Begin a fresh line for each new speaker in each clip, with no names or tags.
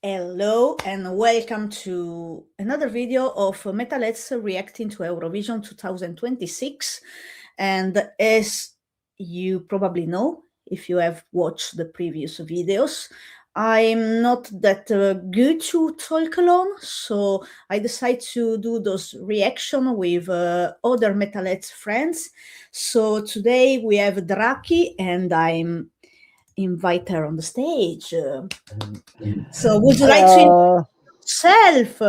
Hello and welcome to another video of Metalheads reacting to Eurovision 2026. And as you probably know, if you have watched the previous videos, I'm not that good to talk alone, so I decided to do those reaction with other Metalheads friends. So today we have Draky and I'm invite her on the stage. So would you like to
Hello.
yourself.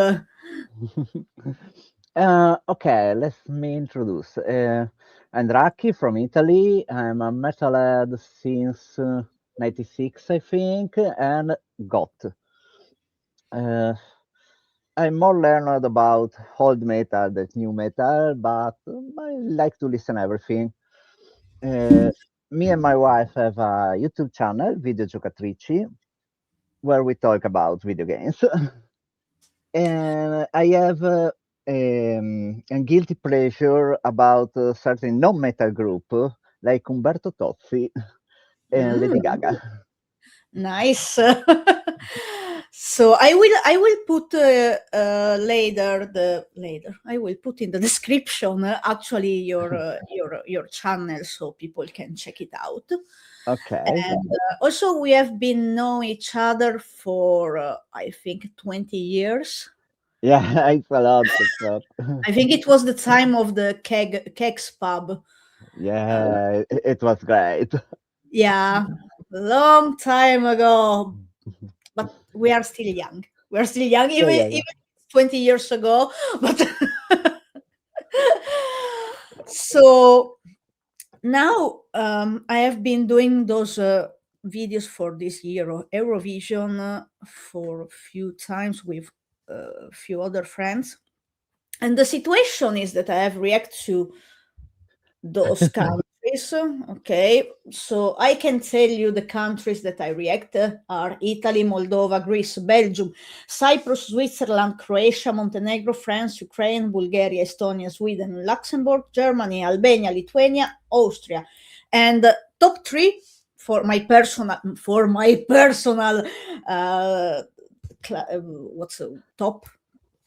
Okay, let me introduce. I'm Draky from Italy. I'm a metalhead since '96, I think, and goth. Uh, I'm more learned about old metal than new metal, but I like to listen everything. Uh, Me and my wife have a YouTube channel, Video Giocatrici, where we talk about video games. And I have a guilty pleasure about a certain non-metal group like Umberto Tozzi and Lady
Mm,
Gaga.
nice. So I will put later I will put in the description actually your channel so people can check it out.
Okay.
And also we have been knowing each other for I think 20 years.
Yeah, it's a lot. It's a lot.
I think it was the time of the kegs pub. Uh,
Yeah, it was great.
Yeah, long time ago, but we are still young. We are still young,
Yeah,
even
yeah, yeah.
even 20 years ago. But so now I have been doing those videos for this year of Eurovision for a few times with a few other friends. And the situation is that I have react to those countries. Okay, so I can tell you the countries that I react are Italy, Moldova, Greece, Belgium, Cyprus, Switzerland, Croatia, Montenegro, France, Ukraine, Bulgaria, Estonia, Sweden, Luxembourg, Germany, Albania, Lithuania, Austria, and top three for my personal what's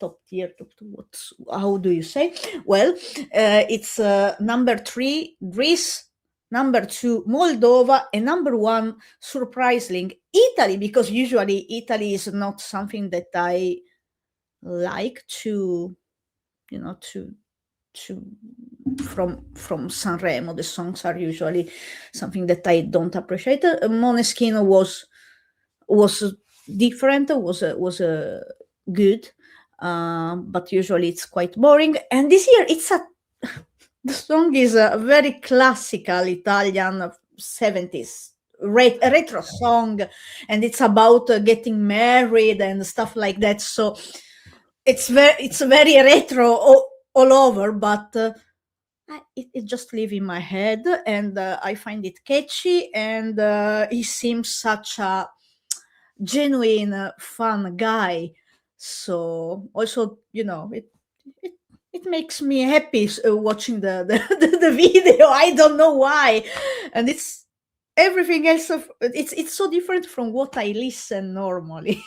top tier, what's, how do you say? Well, it's number three, Greece, number two, Moldova, and number one, surprisingly, Italy, because usually Italy is not something that I like to, to from Sanremo. The songs are usually something that I don't appreciate. Måneskin was different, was good, but usually it's quite boring. And this year, the song is a very classical Italian 70s retro song, and it's about getting married and stuff like that. So it's very retro all over, but it just live in my head, and I find it catchy, and he seems such a genuine fun guy. So also, it it makes me happy watching the video. I don't know why, and it's everything else of it's so different from what I listen normally.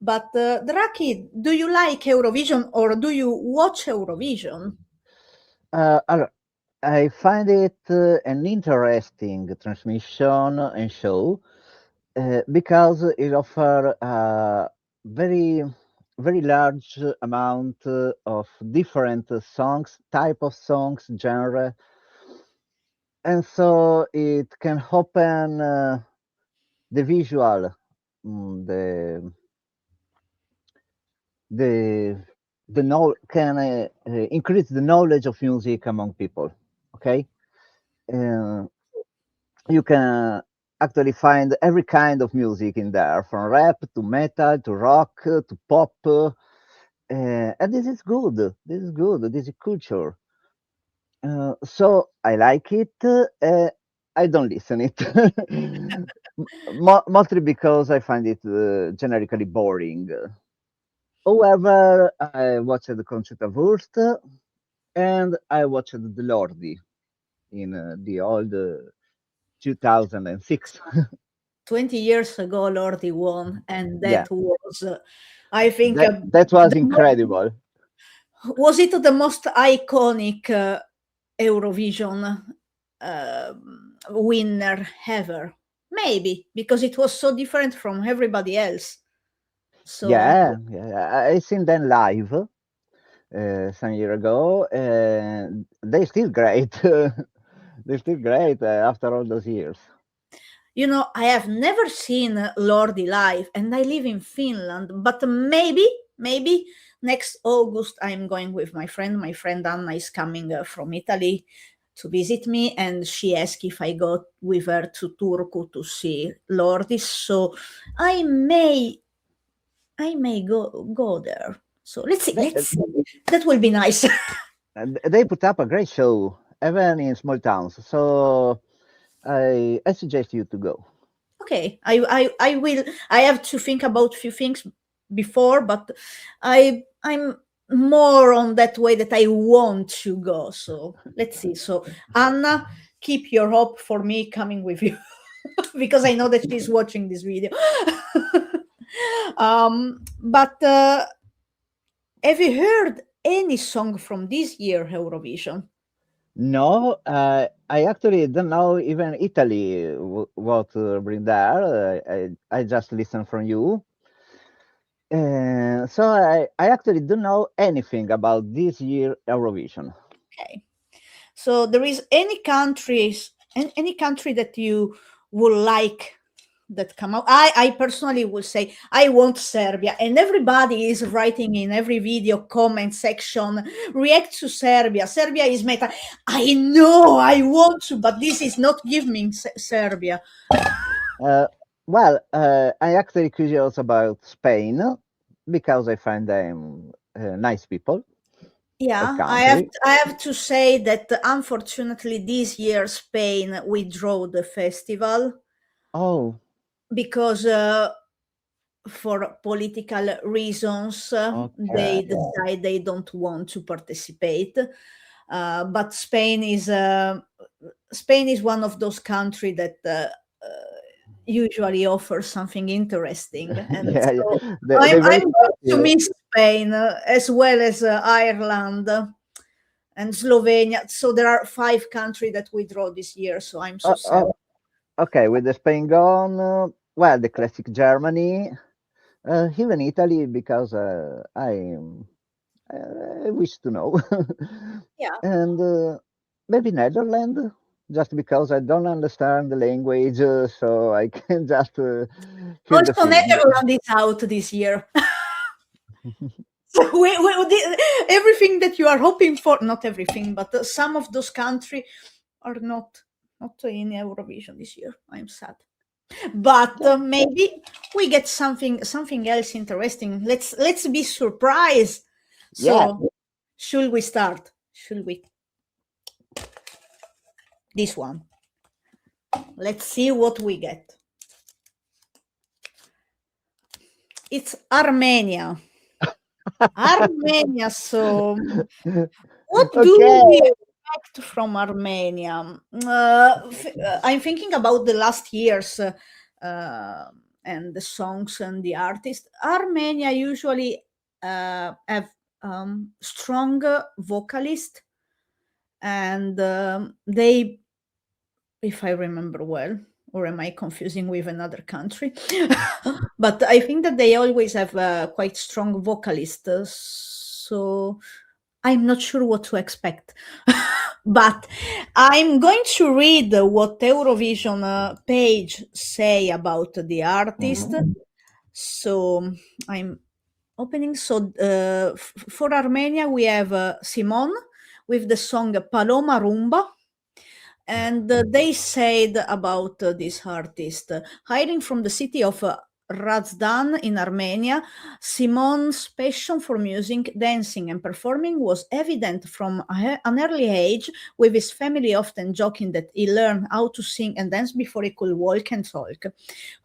But Draki, do you like Eurovision or do you watch Eurovision?
Allora, I find it an interesting transmission and show because it offers a very, very large amount of different songs, type of songs, genre, and so it can open the visual, mm, the the the know can increase the knowledge of music among people. Okay, uh, you can actually find every kind of music in there, from rap to metal to rock to pop, and this is good. This is good. This is culture. So I like it. I don't listen it, mostly because I find it generically boring. However, I watched the Concerta Wurst and I watched the Lordi in the old 2006.
20 years ago, Lordi won, and
Yeah,
that was, I think,
that was incredible.
was it the most iconic Eurovision winner ever? Maybe, because it was so different from everybody else. So
Yeah, I seen them live some year ago, and they're still great. They're still great after all those years.
you know, I have never seen Lordi live, and I live in Finland. But maybe next August I'm going with my friend. My friend Anna is coming from Italy to visit me, and she asked if I go with her to Turku to see Lordi. So I may go there. So let's see.
They,
Let's see. That will be nice.
they put up a great show, even in small towns. So I suggest you to go.
Okay, I will. I have to think about a few things before, but I'm more on that way that I want to go. So let's see. So Anna, keep your hope for me coming with you because I know that she's watching this video. But have you heard any song from this year Eurovision?
No, I actually don't know even Italy what bring there. I just listen from you. So I actually don't know anything about this year Eurovision.
Okay. So there is any country that you would like that come out. I personally will say I want Serbia, and everybody is writing in every video comment section, react to Serbia. Serbia is meta. I know I want to, but this is not giving Serbia.
Well, I actually curious about Spain because I find them nice people as
Yeah,
country.
I have to say that unfortunately this year Spain withdrew the festival
Oh,
because for political reasons
okay.
they decide they don't want to participate. But Spain is one of those countries that usually offers something interesting, and
Yeah,
so
yeah. They very
I'm going to
creative.
miss Spain as well as Ireland and Slovenia. So there are 5 countries that withdraw this year. So I'm so sad.
Okay, with the Spain gone, well, the classic Germany, even Italy, because I wish to know,
Yeah.
and maybe Netherlands, just because I don't understand the language, so I can just feel the
Also,
feeling.
Netherlands is out this year. So everything that you are hoping for, not everything, but some of those countries are not in Eurovision this year. I'm sad, but
Yeah,
maybe we get something else interesting. Let's be surprised.
yeah,
So should we start? Should we? This one. Let's see what we get. It's Armenia. Armenia. So what do
okay.
we expect from Armenia? I'm thinking about the last years and the songs and the artists. Armenia usually have strong vocalists, and they, if I remember well, or am I confusing with another country? But I think that they always have quite strong vocalists. So I'm not sure what to expect. But I'm going to read what Eurovision page say about the artist. So I'm opening. So for Armenia, we have Simon with the song Paloma Rumba. And they said about this artist, hiding from the city of Razdan in Armenia, Simon's passion for music, dancing, and performing was evident from an early age, with his family often joking that he learned how to sing and dance before he could walk and talk.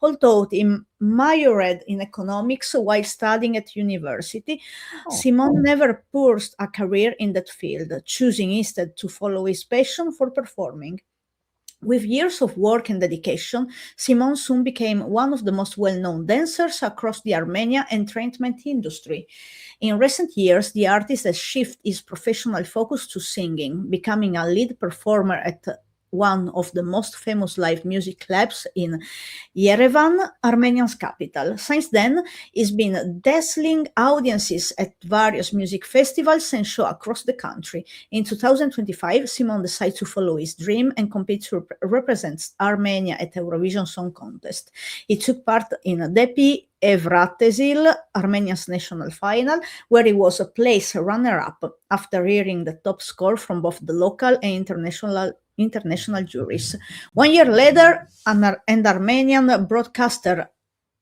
Although he majored in economics while studying at university, Simon never pursued a career in that field, choosing instead to follow his passion for performing. With years of work and dedication, Simon soon became one of the most well-known dancers across the Armenia entertainment industry. In recent years, the artist has shifted his professional focus to singing, becoming a lead performer at one of the most famous live music clubs in Yerevan, Armenia's capital. Since then, he's been dazzling audiences at various music festivals and shows across the country. In 2025, Simon decided to follow his dream and compete to represent Armenia at Eurovision Song Contest. He took part in Depi Evratesil, Armenia's national final, where he was a place runner-up after hearing the top score from both the local and international juries. 1 year later, an Armenian broadcaster,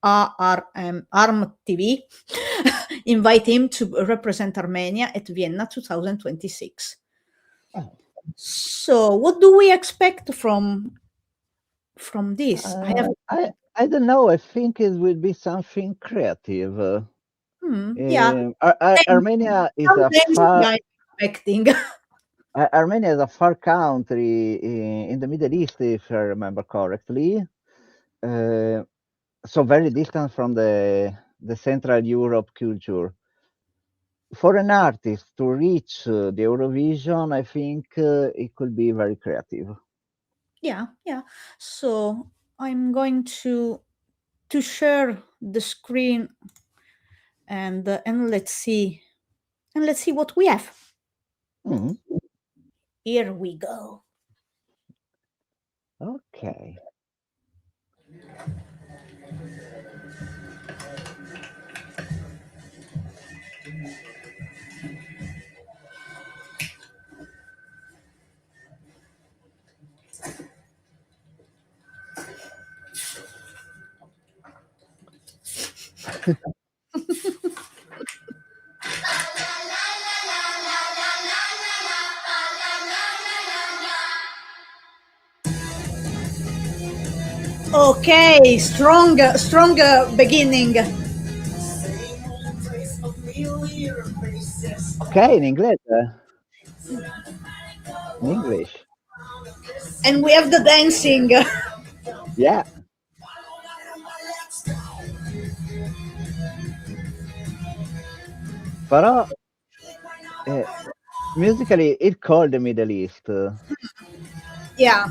ARM TV, invited him to represent Armenia at Vienna 2026.
Oh.
So, what do we expect from this?
I don't know. I think it will be something creative.
Yeah,
Armenia is
some
a
dancing
far
I'm expecting.
Armenia is a far country in the Middle East, if I remember correctly. So very distant from the Central Europe culture. For an artist to reach the Eurovision, I think it could be very creative.
Yeah. So I'm going to share the screen and let's see what we have.
Mhm.
Here we go.
Okay.
Okay, stronger beginning.
Okay, in English. In English.
And we have the dancing.
Yeah. Però musically, it called the Middle East.
Yeah.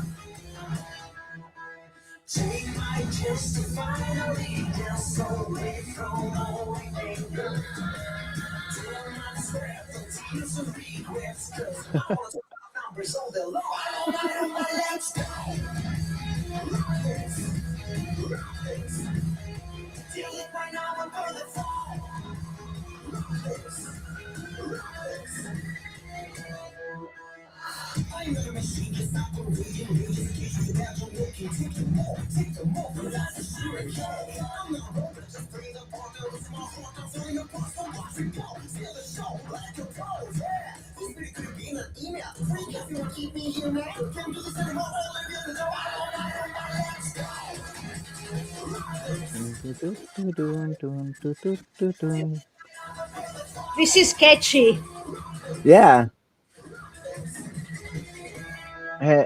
This is catchy.
Yeah. Uh,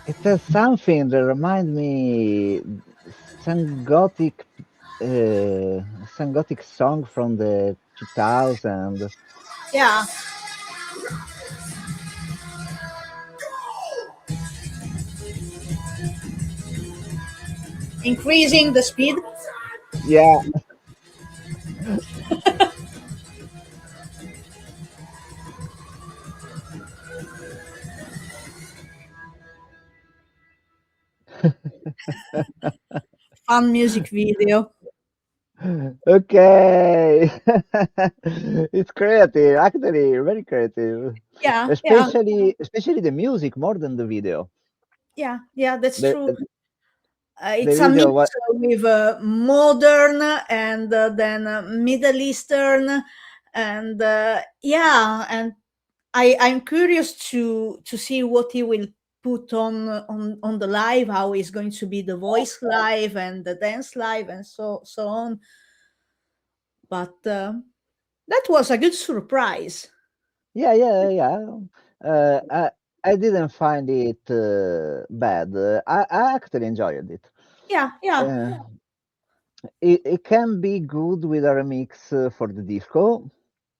it has something that reminds me some some gothic song from the 2000.
Yeah. Increasing the speed.
Yeah.
Fun music video.
Okay. It's creative, actually, very creative.
Yeah.
Especially the music more than the video.
Yeah, that's
The,
true. It's
The
a mix
video was
with modern and then Middle Eastern, and yeah, and I'm curious to see what he will put on the live, how is going to be the voice live and the dance live and so on. But that was a good surprise.
yeah, yeah, yeah. I didn't find it bad. I actually enjoyed it.
Yeah, yeah,
Uh, it can be good with a remix for the disco,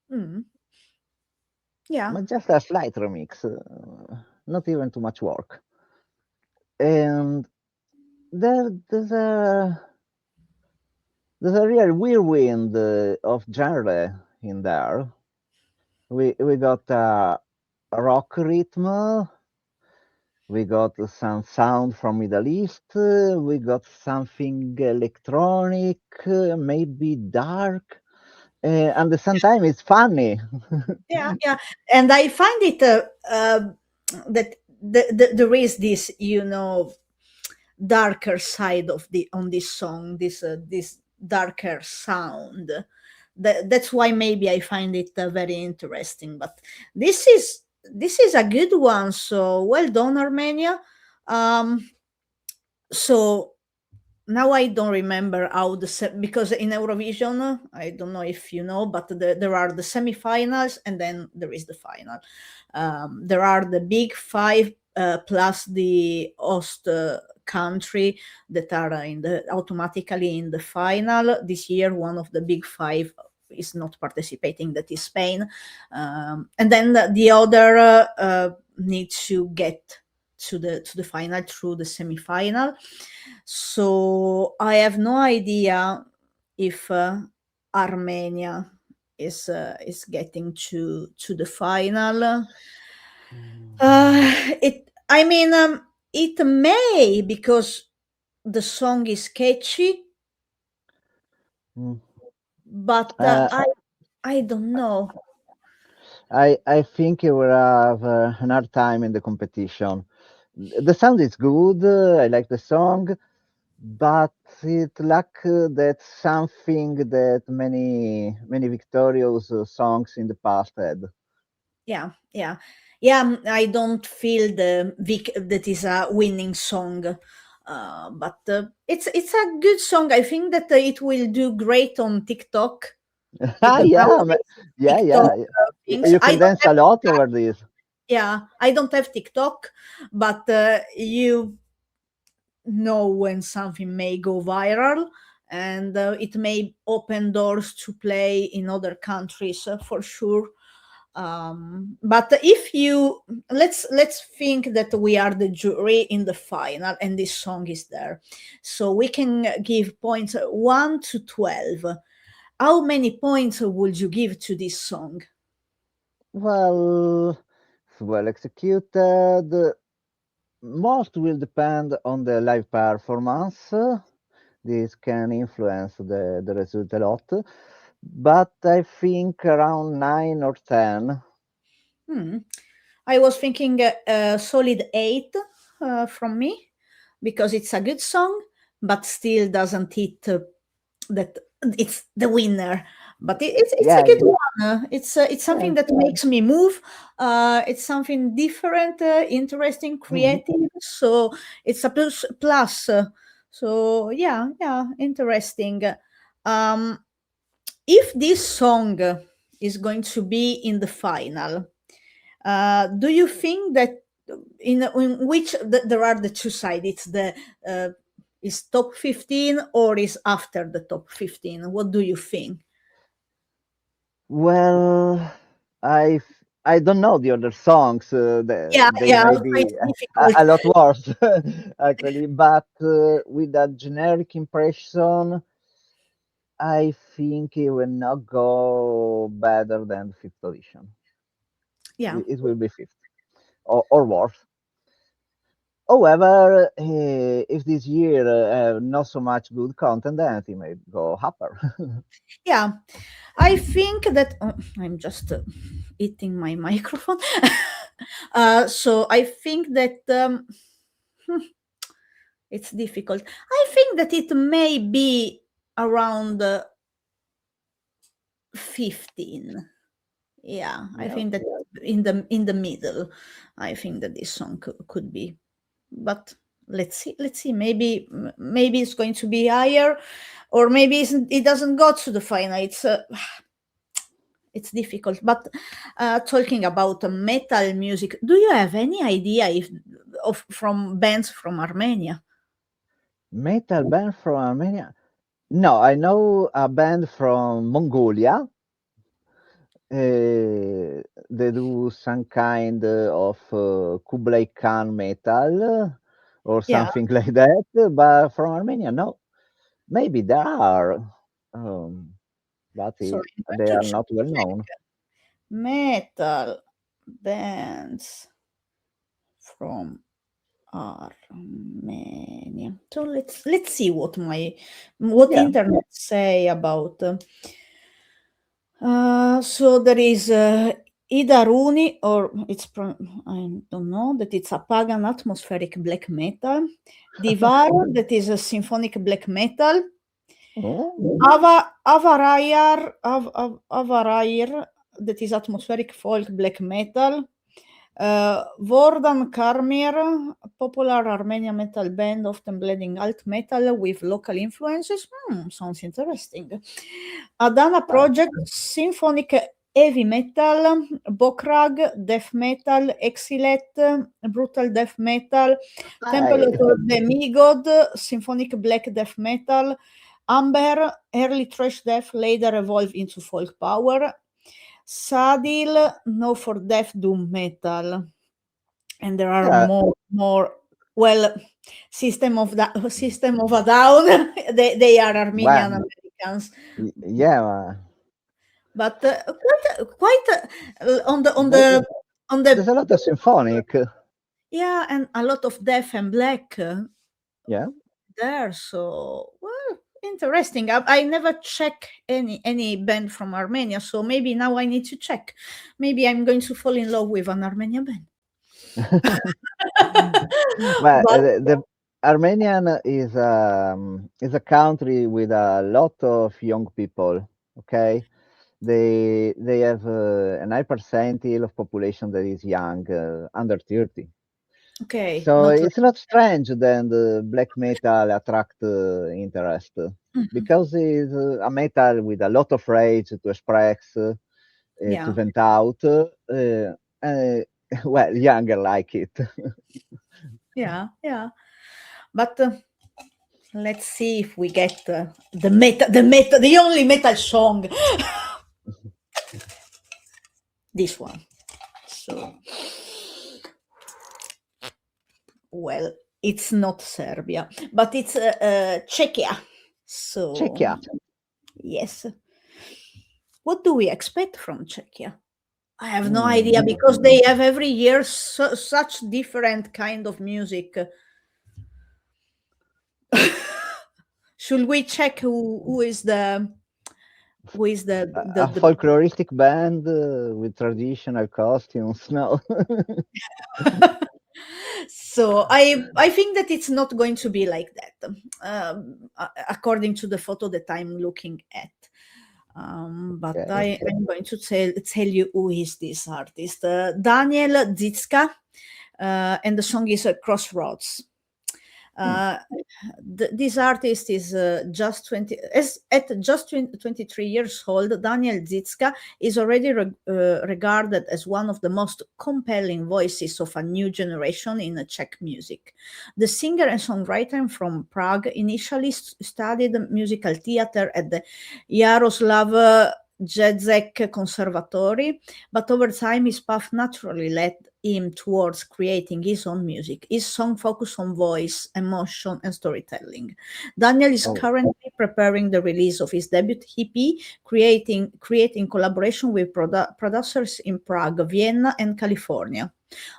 mm, yeah,
but just a slight remix, not even too much work. And there's a real whirlwind of genre in there. We got a rock rhythm. We got some sound from Middle East. We got something electronic, maybe dark, and at the same time it's funny.
yeah, yeah. And I find it that there is this, darker side of the on this song, this darker sound. That's why maybe I find it very interesting. But this is a good one. So well done, Armenia. Um, so now I don't remember how because in Eurovision, I don't know if you know, but there are the semifinals and then there is the final. There are the big five plus the host country that are automatically in the final. This year, one of the big five is not participating, that is Spain, and then the other need to get to the final through the semifinal. So I have no idea if Armenia is getting to the final. It I mean it may, because the song is catchy,
Mm.
but
Uh,
I don't know.
I think you will have an hard time in the competition. The sound is good. I like the song, but it lack that something that many victorious songs in the past had.
Yeah, yeah, yeah. I don't feel the Vic that is a winning song, but it's a good song. I think that it will do great on TikTok,
Ah,
because
yeah,
nowadays
yeah,
TikTok
yeah.
things.
You
I
can
don't
dance
have
a lot
TikTok.
over this.
Yeah, I don't have TikTok, but you know when something may go viral, and it may open doors to play in other countries, for sure. But if you let's think that we are the jury in the final and this song is there, so we can give points 1 to 12. How many points would you give to this song?
Well, it's well executed. Most will depend on the live performance. This can influence the result a lot, but I think around 9 or 10.
Hmm. I was thinking a solid 8 from me, because it's a good song, but still doesn't hit that it's the winner. But it's a
Yeah,
good one. It's
yeah.
something that makes me move. It's something different, interesting,
Mhm.
creative. So it's a plus. So yeah, yeah, interesting. Um, if this song is going to be in the final, do you think that in which there are the two sides? It's the is top 15 or is after the top 15? What do you think?
Well, I don't know the other songs.
Yeah,
They
yeah,
may
also
be
it's difficult.
a lot worse, actually. But with a generic impression, I think it will not go better than fifth position.
Yeah,
It will be fifth or worse. However, if this year not so much good content, then it may go upper.
yeah. I think that I'm just eating my microphone. So I think that It's difficult. I think that it may be around 15. Yeah, I
Yeah.
think that in the middle, I think that this song could be. But let's see. Maybe it's going to be higher, or maybe it doesn't go to the final. It's difficult. But talking about metal music, do you have any idea from bands from Armenia?
Metal band from Armenia? No, I know a band from Mongolia. They do some kind of Kublai Khan metal or
Yeah.
something like that, but from Armenia, no. Maybe there are, but
Sorry, I'm
they
going
are
to
not well
check
known.
metal bands from Armenia. So let's see what
Yeah.
internet say about. So there is Idaruni, or I don't know, that it's a pagan atmospheric black metal. Divar, that is a symphonic black metal.
Oh,
Avarayr, that is atmospheric folk black metal. Vordan Karmir, a popular Armenian metal band, often blending alt metal with local influences. Sounds interesting. Adana Project, symphonic heavy metal. Bokrag, death metal. Exilet, brutal death metal. Temple of the Demigod, symphonic black death metal. Amber, early thrash death, later evolved into folk power. Sadil, no for death doom metal. And there are
yeah,
more. Well, System of a Down. they are Armenian
well,
Americans,
yeah.
but quite on the
There's a lot of symphonic.
yeah, and a lot of death and black
Yeah.
there. So well, interesting. I never check any band from Armenia, so maybe now I need to check. Maybe I'm going to fall in love with an Armenian band.
Well,
But
the Armenian is a country with a lot of young people. Okay, they have an high percentile of population that is young, under 30.
okay,
So
not
it's not strange then the black metal attract interest
like
because it's a metal with a lot of rage to express, to
yeah.
vent out. Well, younger like it.
Yeah. But let's see if we get the only metal song. This one. So, well, it's not Serbia, but it's Czechia. So,
Czechia.
yes. What do we expect from Czechia? I have no
Hmm.
idea because they have every year such different kind of music. Should we check who is the
A folkloristic band with traditional costumes. No.
So I think that it's not going to be like that, according to the photo that I'm looking at. But
Okay.
I'm going to tell you who is this artist. Daniel Zitska, and the song is Crossroads. This artist is just 23 years old. Daniel Zitska is already regarded as one of the most compelling voices of a new generation in Czech music. The singer and songwriter from Prague initially studied musical theater at the Jaroslav Jezek Conservatory, but over time his path naturally led him towards creating his own music. His song focus on voice, emotion, and storytelling. Daniel is
Oh,
currently preparing the release of his debut EP, creating collaboration with producers in Prague, Vienna, and California.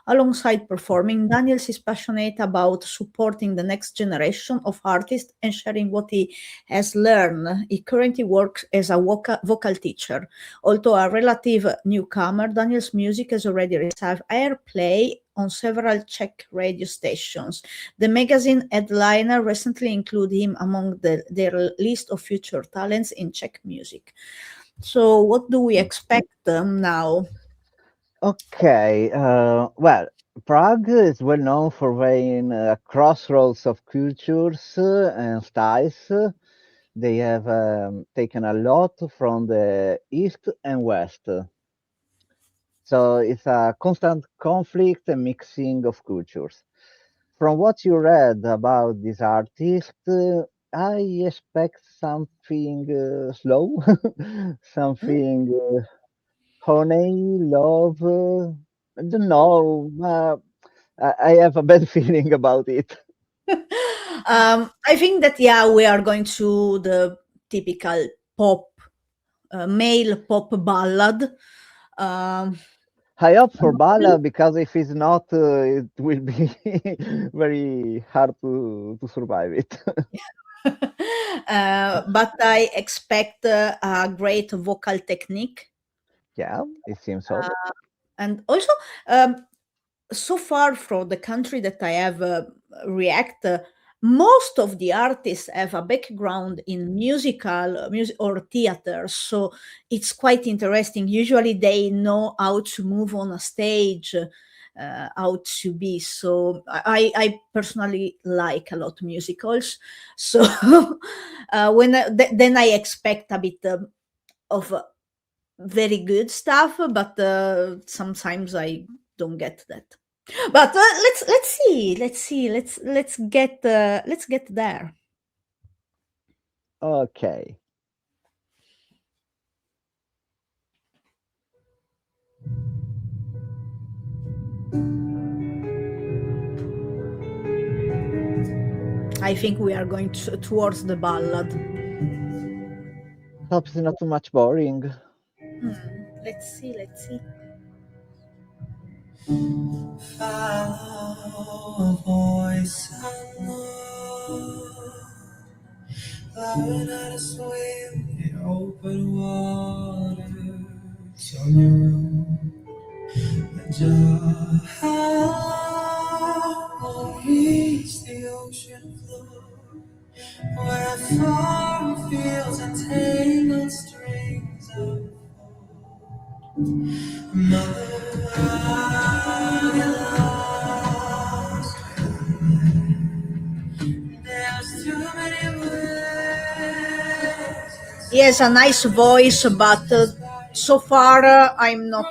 Alongside performing, Daniels is passionate about supporting the next generation of artists and sharing what he has learned. He currently works as a vocal teacher. Although a relative newcomer, Daniel's music has already received airplay on several Czech radio stations. The magazine Headliner recently included him among their list of future talents in Czech music. So, what do we expect now?
Okay, well, Prague is well known for being a crossroads of cultures and styles. They have taken a lot from the East and West. So it's a constant conflict and mixing of cultures. From what you read about this artist, I expect something slow, something honey, love. I don't know. I have a bad feeling about it.
I think that, yeah, we are going to the typical pop, male pop ballad. Um,
I hope for Bala because if it's not, it will be very hard to survive it.
but I expect a great vocal technique.
Yeah, it seems so.
And also, um, so far from the country that I have react, most of the artists have a background in music or theater, so it's quite interesting. Usually, they know how to move on a stage, how to be. So I personally like a lot musicals. So then I expect a bit of very good stuff, but sometimes I don't get that. But let's get there.
Okay.
I think we are going towards the ballad.
Hope it's not too much boring.
Let's see.
Follow a voice unknown, learn how to swim in open water. On your own, and just reach the ocean floor, where farm fields and tangled strings of mother. I get lost. There's too many ways.
He has a nice voice, but so far I'm not.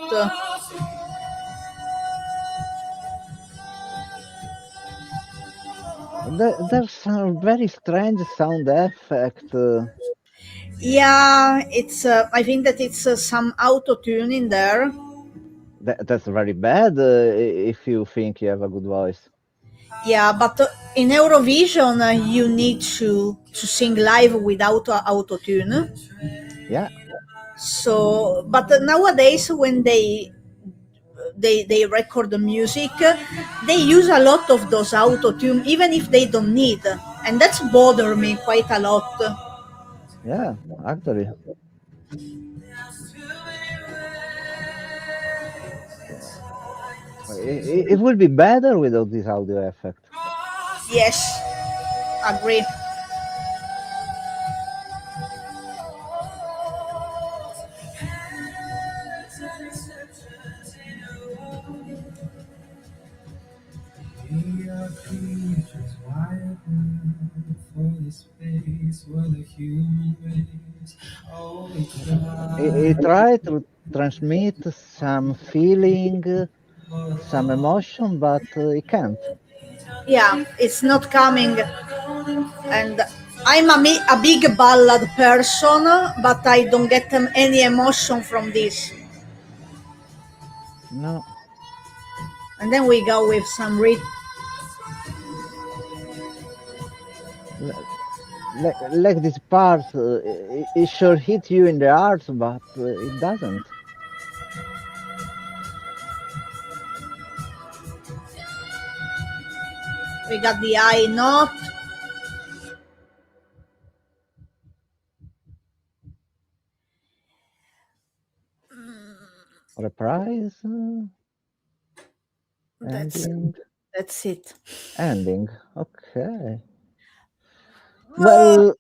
There's some very strange sound effect.
Yeah, it's. I think that it's some auto tune in there.
That's very bad if you think you have a good voice.
Yeah, but in Eurovision, you need to sing live without auto tune.
Yeah,
So, but nowadays when they record the music, they use a lot of those auto tune, even if they don't need, and that's bother me quite a lot.
yeah, actually. It would be better without this audio effect.
Yes, agree.
We are creatures wired for the space where the human race always
He
tries.
tried to transmit some feeling, some emotion, but he can't.
Yeah, it's not coming, and I'm a big ballad person, but I don't get any emotion from this.
No,
And then we go with some
like this part, it should hit you in the heart, but it doesn't.
we got the I note.
Reprise?
That's
Ending.
that's it.
Ending. Okay. Well,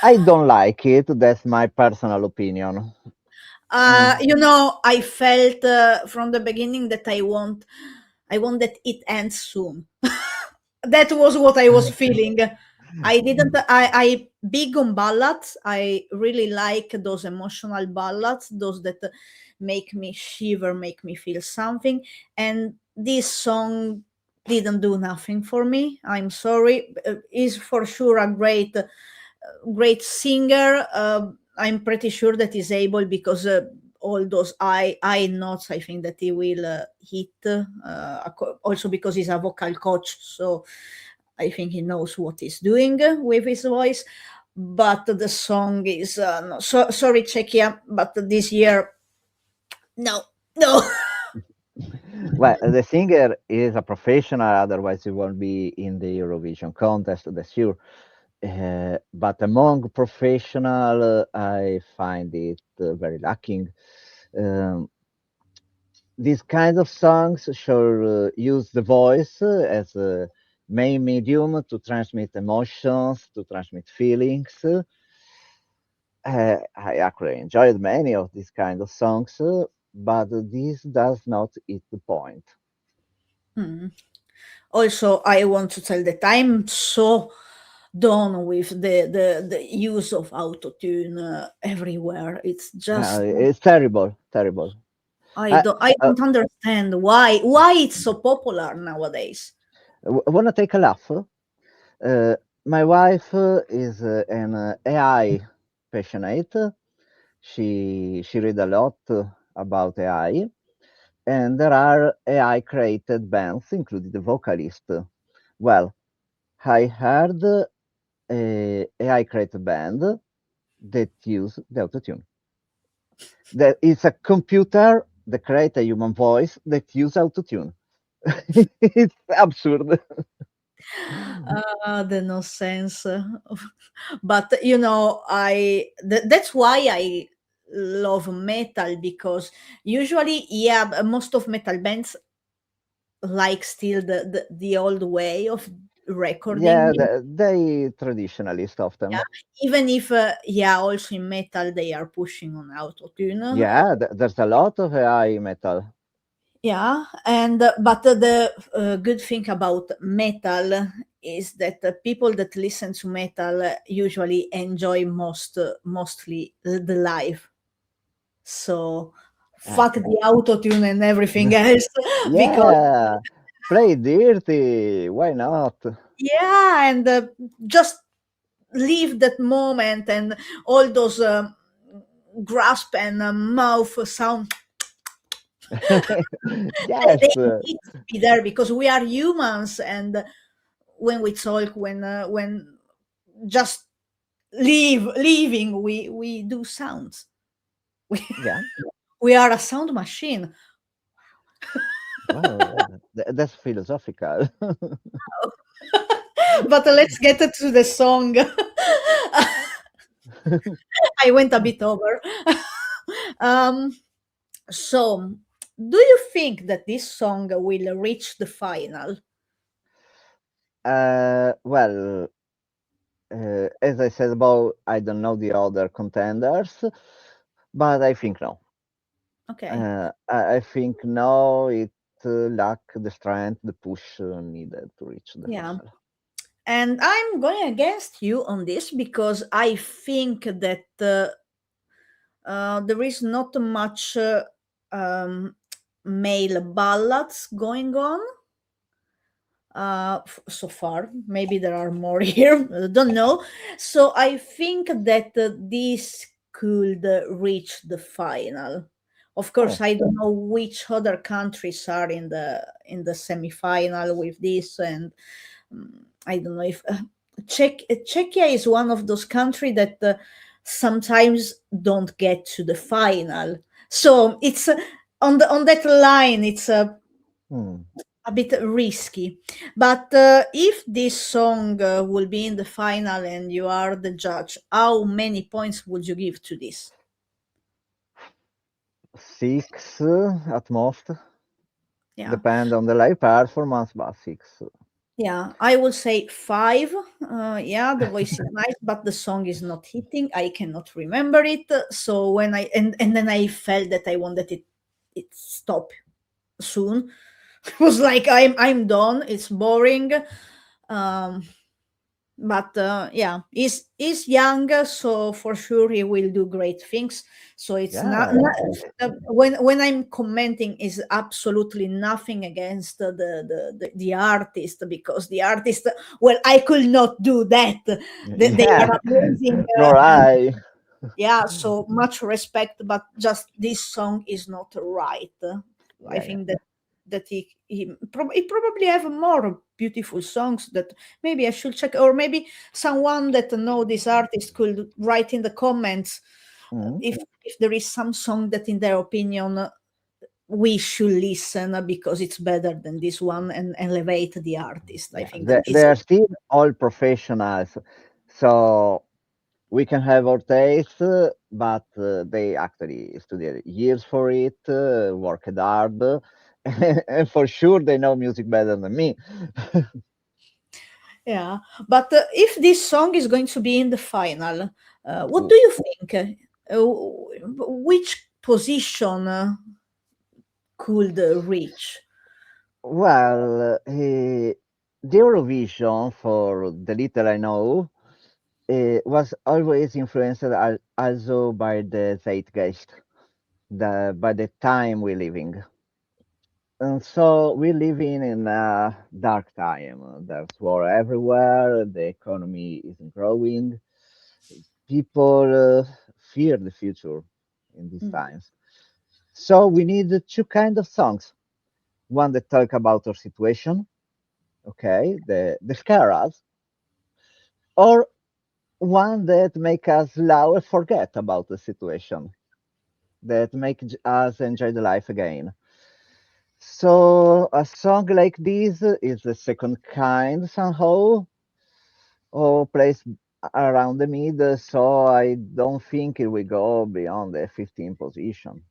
I don't like it. That's my personal opinion.
I felt from the beginning that I want that it ends soon. That was what I was feeling. I didn't. I big on ballads. I really like those emotional ballads, those that make me shiver, make me feel something. And this song didn't do nothing for me. I'm sorry. Is for sure a great singer. I'm pretty sure that he's able because all those I notes. I think that he will hit. Also because he's a vocal coach, so I think he knows what he's doing with his voice. But the song is no, sorry, Czechia, but this year, no, no.
Well, the singer is a professional, otherwise he won't be in the Eurovision contest, that's sure. But among professional, I find it very lacking. Um, these kinds of songs should use the voice as a main medium to transmit emotions, to transmit feelings. I actually enjoyed many of these kind of songs, but this does not hit the point.
Hmm. Also, I want to tell that I'm so done with the use of autotune everywhere. It's just
It's terrible, terrible. I,
I
uh,
don't understand why it's so popular nowadays.
wanna take a laugh? Uh, my wife is an AI passionate. She read a lot about AI, and there are AI created bands, including the vocalist. Well, I heard a AI created band that use the autotune. That is a computer that create a human voice that use autotune. It's absurd.
The no sense. But that's why I love metal because usually, yeah, most of metal bands like still the old way of recording.
Yeah, they traditionalist
Yeah,
often.
even if also in metal they are pushing on autotune.
Yeah, there's a lot of AI metal.
Yeah, and but the good thing about metal is that the people that listen to metal usually enjoy mostly the live. So
Uh,
fuck the autotune and everything else because
yeah, play dirty. Why not?
yeah, and just leave that moment and all those grasp and mouth sound. They
Yes,
need to be there because we are humans, and when we talk, when just leaving, we do sounds. We,
yeah.
we are a sound machine.
Well, that's philosophical.
But let's get to the song. I went a bit over. um, so, do you think that this song will reach the final?
Well, as I said about, I don't know the other contenders, but I think no.
Okay.
I think no, it lack the strength, the push needed to reach the
Yeah.
final.
And I'm going against you on this because I think that there is not much um, male ballads going on so far. Maybe there are more here. I don't know. So I think that this could reach the final. Of course,
Oh,
I don't know which other countries are in the semi-final with this, and I don't know if Czechia is one of those countries that sometimes don't get to the final. So it's on that line. It's
hmm.
a bit risky. But if this song will be in the final and you are the judge, how many points would you give to this?
6 at most.
Yeah.
Depend on the live performance, but 6.
Yeah, I will say 5. Yeah, the voice is nice, but the song is not hitting. I cannot remember it. So when and then I felt that I wanted it stop soon. It was like I'm done. It's boring. Um, but yeah, he's young, so for sure he will do great things. So it's not,
Yeah,
when I'm commenting is absolutely nothing against the artist, because the artist, well, I could not do that. They
yeah.
are amazing,
Nor
and
I.
yeah, so much respect, but just this song is not right. I
Yeah, yeah.
think that he probably have more beautiful songs that maybe I should check, or maybe someone that know this artist could write in the comments
Mhm.
if there is some song that in their opinion we should listen because it's better than this one, and elevate the artist. I
Yeah,
think that
they
this.
are still all professionals, so we can have our taste, but they actually studied years for it, worked hard, and for sure they know music better than me.
Yeah, but if this song is going to be in the final, what
Ooh.
do you think? Which position could reach?
Well, the Eurovision, for the little I know, was always influenced also by the zeitgeist, by the time we're living. And so we're living in a dark time. There's war everywhere. The economy isn't growing. People fear the future in these
Mm.
times. So we need two kind of songs. One that talk about our situation, okay, the scare us, or one that make us laugh and forget about the situation, that make us enjoy the life again. So a song like this is the second kind somehow, or placed around the mid, so I don't think it will go beyond the 15th position.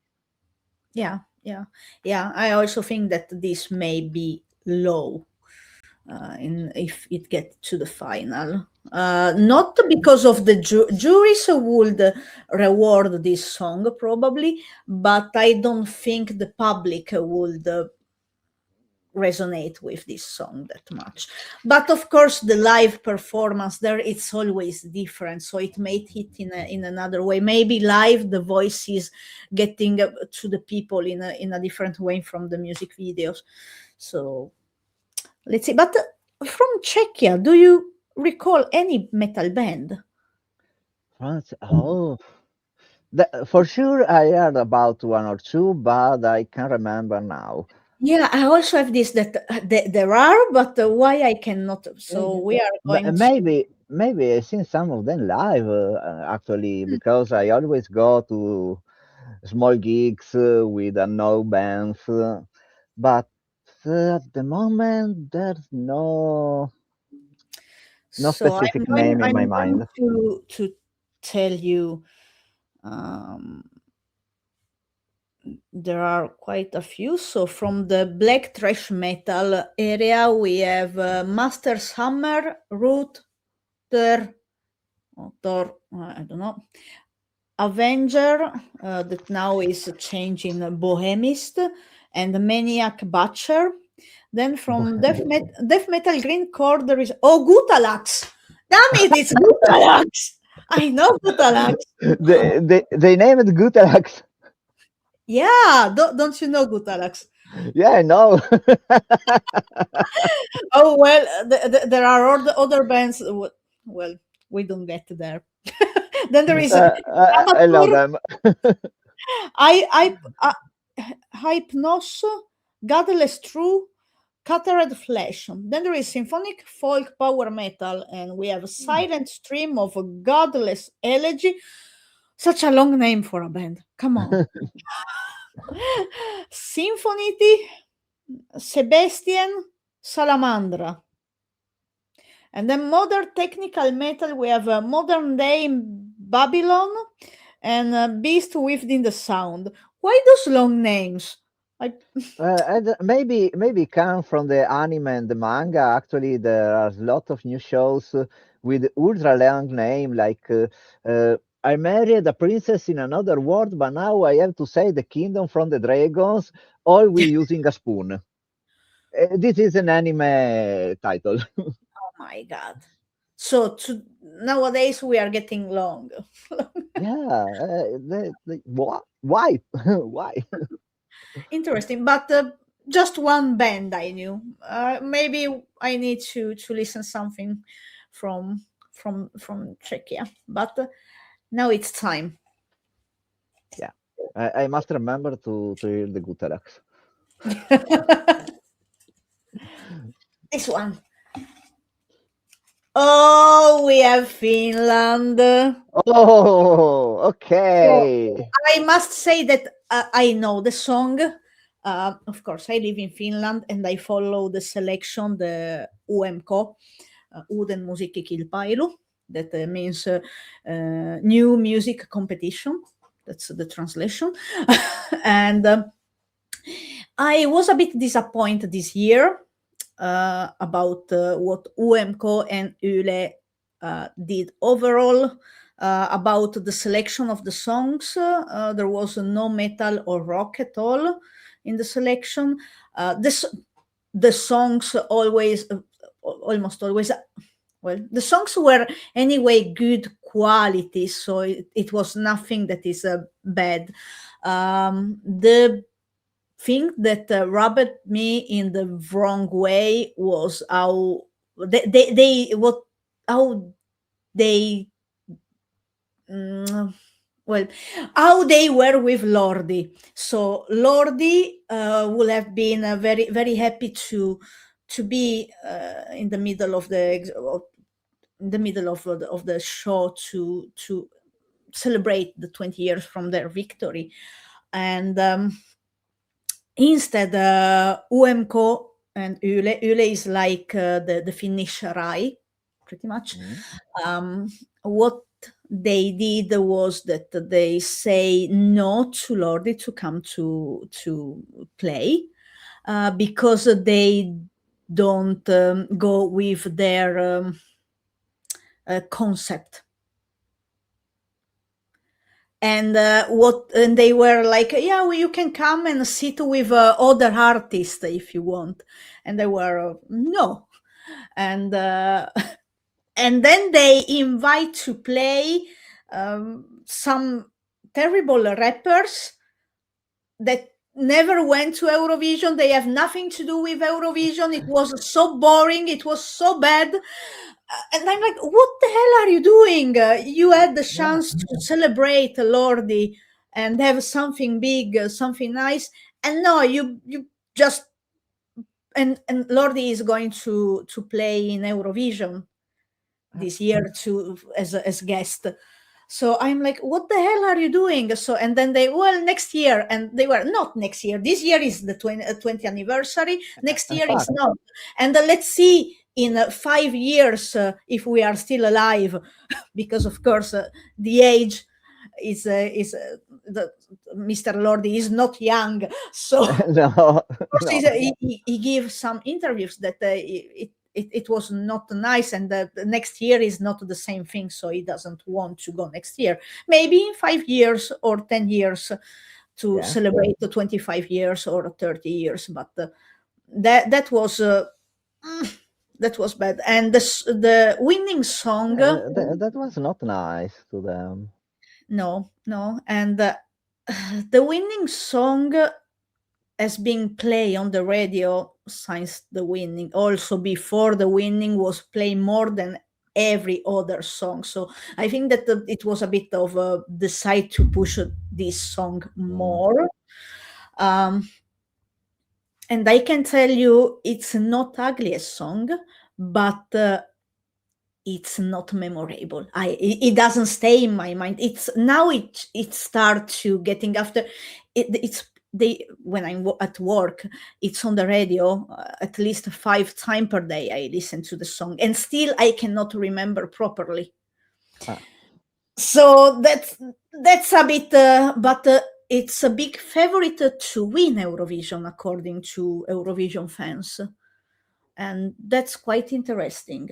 Yeah, yeah, yeah. I also think that this may be low in if it gets to the final. Not because of the juries would reward this song probably, but I don't think the public would resonate with this song that much. But of course the live performance there, it's always different, so it may hit in another way. Maybe live the voice is getting to the people in a different way from the music videos. So let's see. But from Czechia, do you recall any metal band?
France, oh, for sure I heard about one or two, but I can't remember now.
Yeah, I also have this that there are, but why I cannot. So we are going to.
Maybe I seen some of them live actually, because I always go to small gigs with no bands, but at the moment there's no
So
specific name in my
I'm going
mind.
to tell you, um, there are quite a few. So from the black thrash metal area, we have Master's Hammer, Root, Thor, I don't know, Avenger, that now is changing Bohemist, and Maniac Butcher. Then from Death Metal Green Core, there is Gutalax. Damn it, it's Gutalax. I know Gutalax.
They named Gutalax.
Yeah, don't you know Gutalax?
Yeah, I know.
Oh well, there are other bands. Well, we don't get there. Then there is
I love
Amateur,
them.
I Hypnos, Godless True, Cataract Flesh. Then there is symphonic folk power metal, and we have a silent stream of a godless elegy. Such a long name for a band. Come on. Symphony, Sebastian, Salamandra. And then modern technical metal, we have a modern day Babylon and Beast Within the Sound. Why those long names?
And maybe come from the anime and the manga. Actually, there are a lot of new shows with ultra long name like I married a princess in another world, but now I have to say the kingdom from the dragons, all with using a spoon. This is an anime title.
Oh my god! So nowadays we are getting long.
Yeah, why? Why?
Interesting, but just one band I knew. Maybe I need to listen something from Czechia, but now it's time.
Yeah, I must remember to hear the Gutarax.
This one. Oh, we have Finland.
Oh,
So
okay.
I must say that I know the song. Of course, I live in Finland and I follow the selection, the UMK, Uuden musiikkikilpailu. That means new music competition. That's the translation. And I was a bit disappointed this year about what UMK and Yle did overall. About the selection of the songs, there was no metal or rock at all in the selection. The songs almost always, well, the songs were anyway good quality, so it was nothing that is bad. The thing that rubbed me in the wrong way was how they well, how they were with Lordi. So Lordi would have been very very happy to be in the middle of the show to celebrate the 20 years from their victory, and instead UMK and Yle is like the Finnish Rai, pretty much. What they did was that they say no to Lordi to come to play because they don't go with their concept. And they were like, yeah, well, you can come and sit with other artists if you want. And they were no. And and then they invite to play some terrible rappers that never went to Eurovision. They have nothing to do with Eurovision. It was so boring. It was so bad. And I'm like, what the hell are you doing? You had the chance to celebrate Lordi and have something big, something nice. And no, you just, and Lordi is going to play in Eurovision this year as guest. So I'm like, what the hell are you doing? So, and then next year, and they were not next year. This year is the 20th anniversary. Next year is not. And let's see in 5 years if we are still alive, because of course the age is Mr. Lordi is not young. So
No.
he gives some interviews that it was not nice, and the next year is not the same thing, so he doesn't want to go next year. Maybe in 5 years or 10 years to celebrate the 25 years or 30 years, but that was bad. And the winning song,
that was not nice to them.
no, and the winning song has been played on the radio since the winning. Also before the winning was played more than every other song. So I think that it was a bit of a decide to push this song more. And I can tell you, it's not ugliest song, but it's not memorable. It doesn't stay in my mind. It's now it starts to getting after it's when I'm at work, it's on the radio at least 5 times per day. I listen to the song, and still I cannot remember properly. So that's a bit. But it's a big favorite to win Eurovision, according to Eurovision fans. And that's quite interesting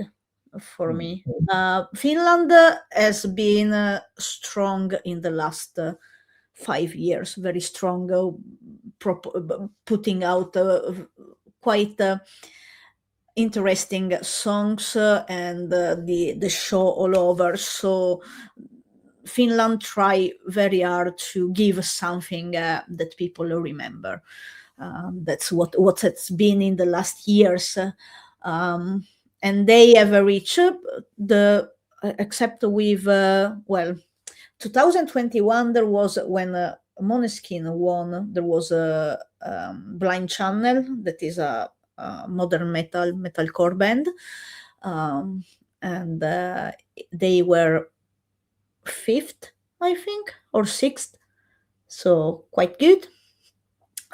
for me. Finland has been strong in the last 5 years, very strong, putting out quite interesting songs and the show all over. So Finland try very hard to give something that people remember. That's what it's been in the last years, and they have reached the except with 2021 there was when Måneskin won. There was a Blind Channel that is a modern metalcore band, and they were 5th, I think, or 6th, so quite good.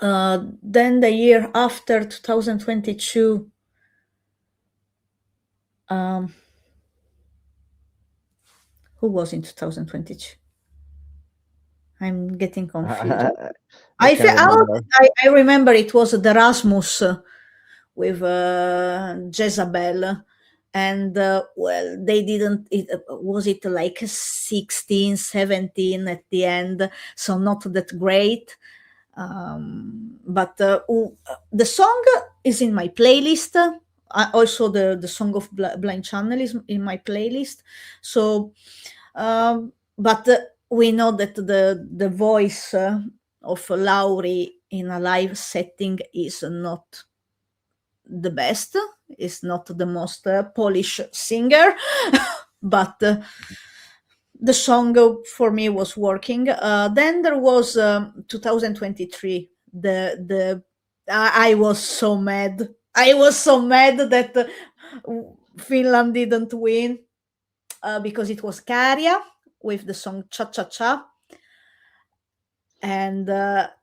Then the year after 2022, who was in 2022? I'm getting confused. I remember it was the Rasmus with Jezabel, and they didn't. Was it like 16, 17 at the end? So not that great. But the song is in my playlist. Also, the song of Blind Channel is in my playlist. So, but we know that the voice of Lauri in a live setting is not the best. Is not the most Polish singer, but the song for me was working. Then there was 2023. I was so mad. I was so mad that Finland didn't win because it was Käärijä with the song Cha Cha Cha, and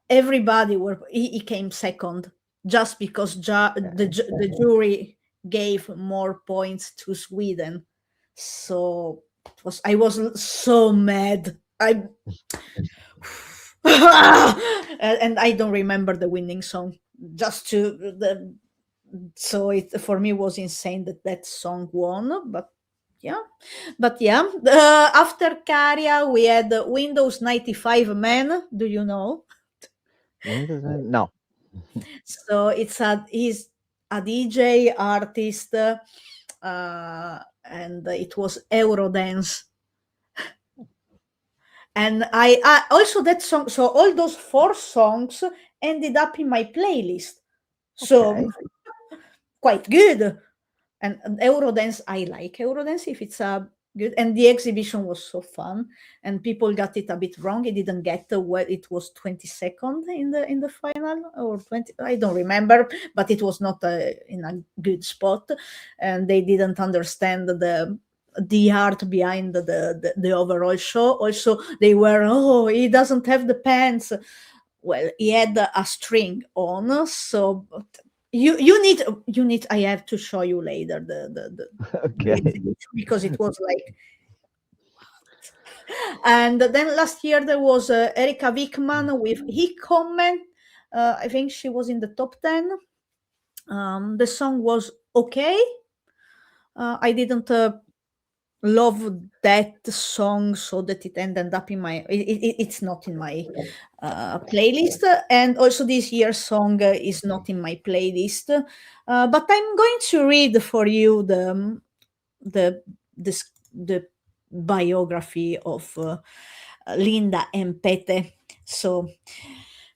everybody he came second just because the jury gave more points to Sweden. So I was so mad. And I don't remember the winning song. So it for me was insane that song won. But yeah. After Käärijä, we had Windows 95 Man. Do you know?
No.
So he's a DJ artist, and it was Eurodance. And I also that song. So all those 4 songs ended up in my playlist. So
Okay.
quite good. And Eurodance, I like Eurodance if it's good. And the exhibition was so fun. And people got it a bit wrong. It didn't get it was 22nd in the final or 20. I don't remember, but it was not in a good spot. And they didn't understand the art behind the overall show. Also, they were, he doesn't have the pants. Well, he had a string on, so you need. I have to show you later the
Okay.
because it was like. And then last year there was Erika Wickman with He Comment. I think she was in the top 10. The song was okay. I didn't love that song so that it ended up in my it's not in my playlist, and also this year's song is not in my playlist, but I'm going to read for you the biography of Linda and Pete. So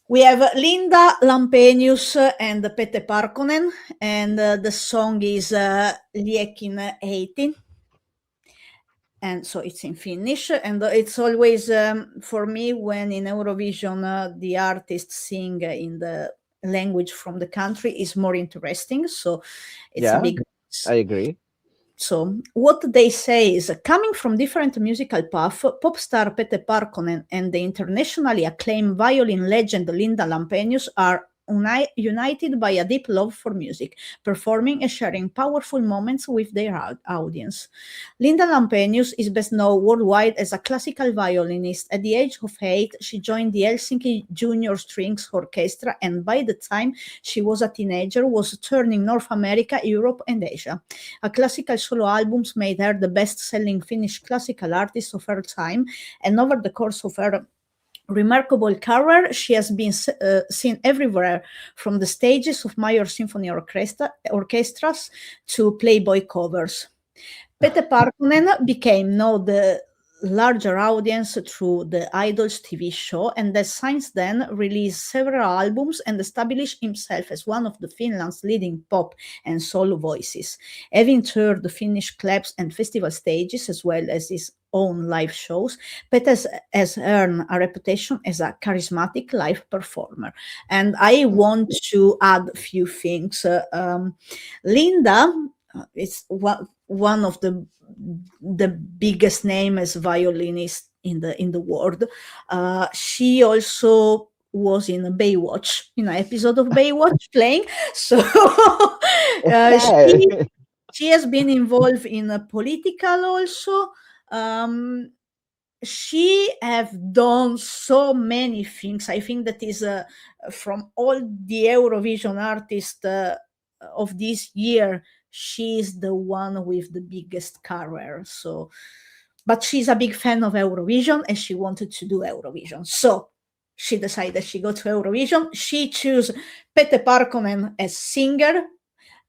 we have Linda Lampenius and Pete Parkkonen, and the song is Liekin 18. And so it's in Finnish, and it's always for me when in Eurovision the artists sing in the language from the country is more interesting. So it's a big.
I agree.
So what they say is, coming from different musical paths, pop star Pete Parkkonen and the internationally acclaimed violin legend Linda Lampenius are united by a deep love for music, performing and sharing powerful moments with their audience. Linda Lampenius is best known worldwide as a classical violinist. At the age of 8, she joined the Helsinki Junior Strings Orchestra, and by the time she was a teenager, was touring North America, Europe, and Asia. Her classical solo albums made her the best-selling Finnish classical artist of her time, and over the course of her remarkable career, she has been seen everywhere, from the stages of major symphony orchestras to Playboy covers. Pete Parkkonen became known the larger audience through the Idols TV show, and has since then released several albums and established himself as one of the Finland's leading pop and soul voices, having toured the Finnish clubs and festival stages as well as his own live shows. Pete has earned a reputation as a charismatic live performer. And I want to add a few things. Linda is one of the biggest name as violinist in the world. She also was in a Baywatch, in an episode of Baywatch playing. So she has been involved in a political also. She have done so many things. I think that is from all the Eurovision artists of this year, she's the one with the biggest career. So, but she's a big fan of Eurovision and she wanted to do Eurovision. So she decided she go to Eurovision. She chose Pete Parkkonen as singer.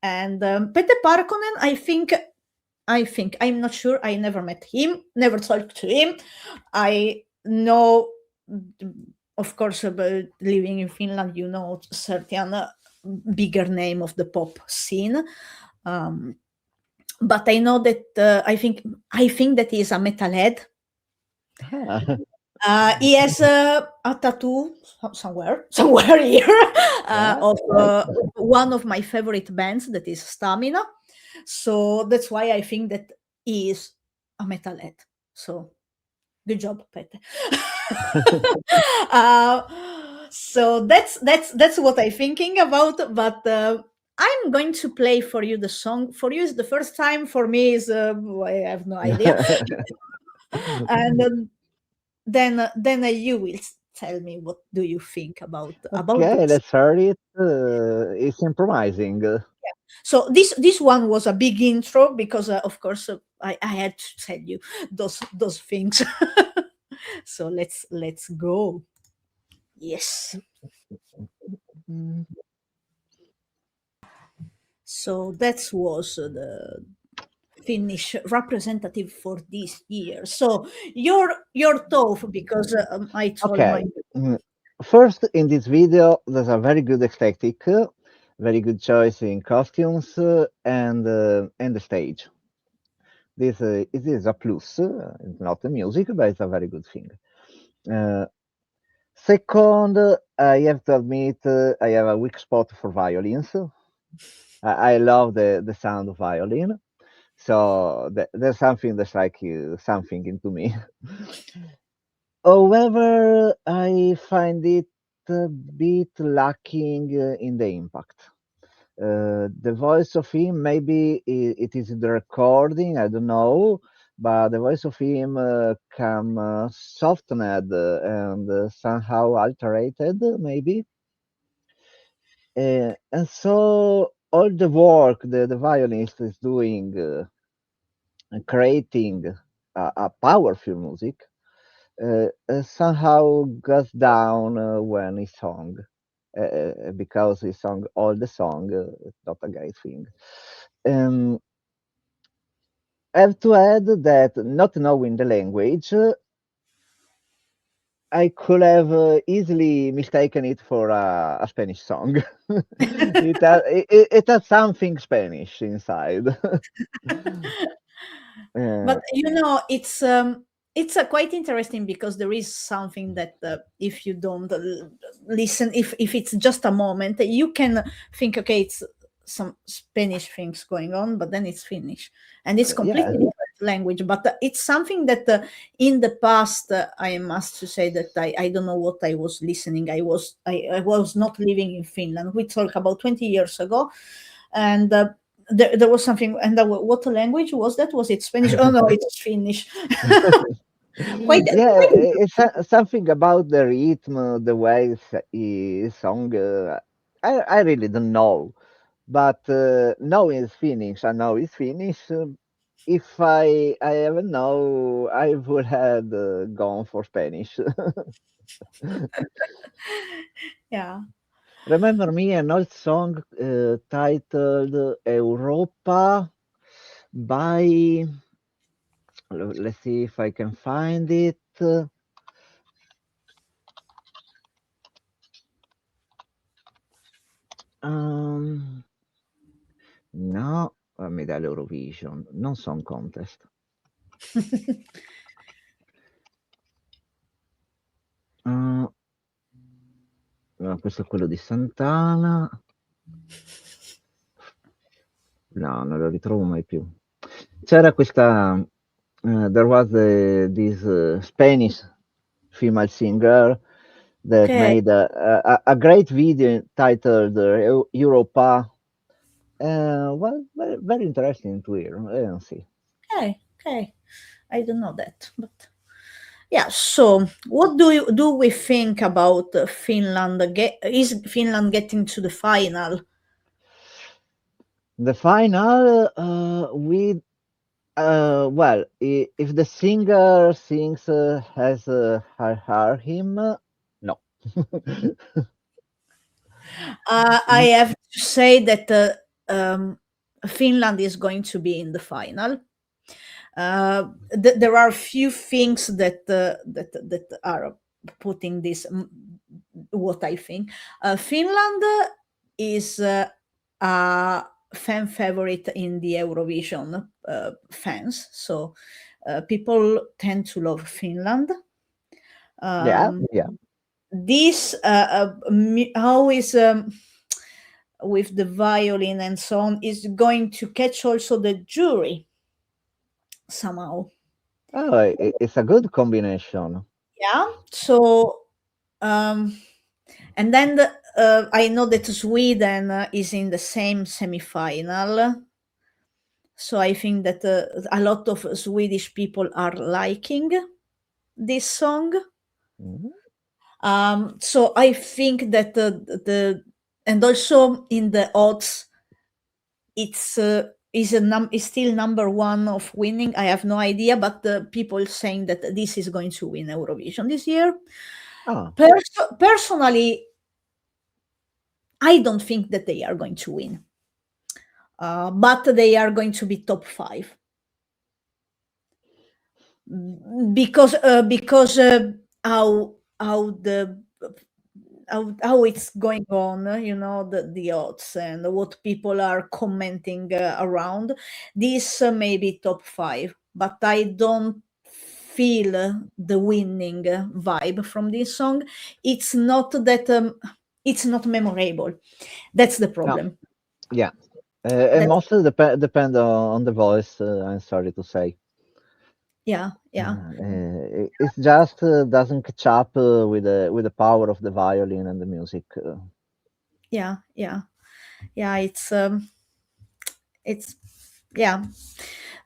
And Pete Parkkonen, I think, I'm not sure, I never met him, never talked to him. I know, of course, about living in Finland, you know, certain bigger name of the pop scene. But I know that I think that he is a metalhead. He has a tattoo somewhere here of one of my favorite bands, that is Stamina. So that's why I think that he is a metalhead. So good job, Pete. So that's what I'm thinking about. But I'm going to play for you the song. For you, is the first time. For me, is I have no idea. And then you will tell me what do you think about
Okay,
this.
let's hear it. It's improvising.
So this one was a big intro because of course I had to tell you those things. So let's go. Yes. So that was the Finnish representative for this year. So your thought, because I told
Okay. First, in this video, there's a very good aesthetic, very good choice in costumes and the stage. This it is a plus. It's not the music, but it's a very good thing. Second, I have to admit I have a weak spot for violins. I love the sound of violin. So there's something that's like something into me. However, I find it a bit lacking in the impact. The voice of him, maybe it is the recording, I don't know, but the voice of him come softened and somehow altered, maybe. And so all the work the violinist is doing, creating a powerful music, somehow goes down when he sung, because he sung all the song. It's not a great thing. I have to add that, not knowing the language, I could have easily mistaken it for a Spanish song. It has something Spanish inside.
But you know, it's quite interesting because there is something that if you don't listen, if it's just a moment, you can think, okay, it's some Spanish things going on, but then it's Finnish, and it's completely different. language, but it's something that in the past I must to say that I don't know what I was listening. I was not living in Finland. We talk about 20 years ago, and there was something. And what language was that? Was it Spanish? Oh no, it's Finnish. quite,
Yeah,
quite
it's something about the rhythm, the way it's song. I really don't know, but now it's Finnish. I know it's Finnish. If I ever know, I would have gone for Spanish.
yeah.
Remember me an old song titled Europa by, let's see if I can find it. Um, no, mi dà l'Eurovision, non Song Contest. Uh, no, questo è quello di Santana. No, non lo ritrovo mai più. C'era questa, there was this Spanish female singer that
Okay.
made a great video titled Europa. Well, very, very interesting to hear. See.
Okay. Okay. I don't know that, but yeah. So, what do we think about Finland? Is Finland getting to the final?
The final, we well, if the singer sings as I heard him, no.
I have to say that Finland is going to be in the final. There are a few things that are putting this. What I think, Finland is a fan favorite in the Eurovision fans, so people tend to love Finland.
Yeah,
Um,
yeah.
this how is with the violin and so on is going to catch also the jury somehow.
Oh, it's a good combination.
Yeah. So um, and then I know that Sweden is in the same semi-final. So I think that a lot of Swedish people are liking this song.
Mhm.
So I think that the and also in the odds, it's is still number one of winning. I have no idea, but the people saying that this is going to win Eurovision this year.
Ah,
Personally, I don't think that they are going to win, but they are going to be top five because how the how it's going on, the odds and what people are commenting around. This may be top five, but I don't feel the winning vibe from this song. It's not that it's not memorable. That's the
no,
problem.
yeah. And
That
mostly depend on the voice, I'm sorry to say.
yeah, yeah,
It just doesn't catch up with the power of the violin and the music.
yeah, yeah, yeah. It's yeah.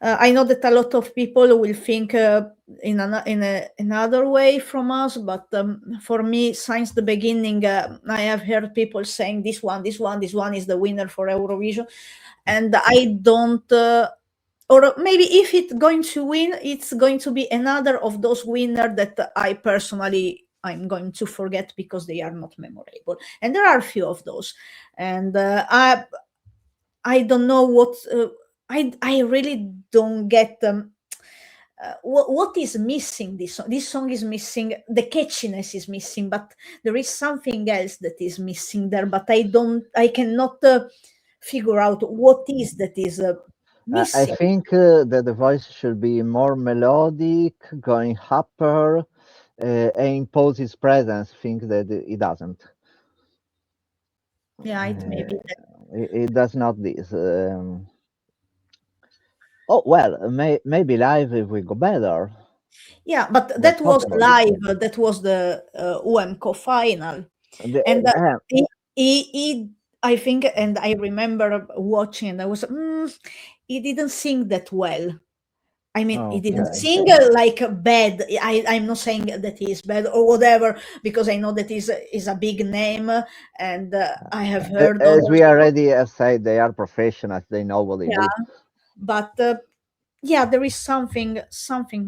I know that a lot of people will think another way from us, but for me, since the beginning, I have heard people saying this one is the winner for Eurovision, and I don't. Or maybe if it's going to win, it's going to be another of those winners that I personally I'm going to forget because they are not memorable, and there are a few of those, and I don't know what I really don't get what is missing. This song is missing, the catchiness is missing, but there is something else that is missing there. But I cannot figure out what is that is
I
missing.
think that the voice should be more melodic, going upper, and impose its presence. Think that it doesn't.
Yeah, it may be
Uh, it does not this. Oh well, maybe live if we go better.
Yeah, but
That's
that was
possible.
live. That was the UMCO final, and he, he, I think, and I remember watching, and I was, he didn't sing that well. I mean, he didn't
Okay.
sing like bad. I'm not saying that he is bad or whatever, because I know that is a big name, and I have heard
As we
also,
already have said, they are professionals. They know what they do.
yeah, but yeah, there is something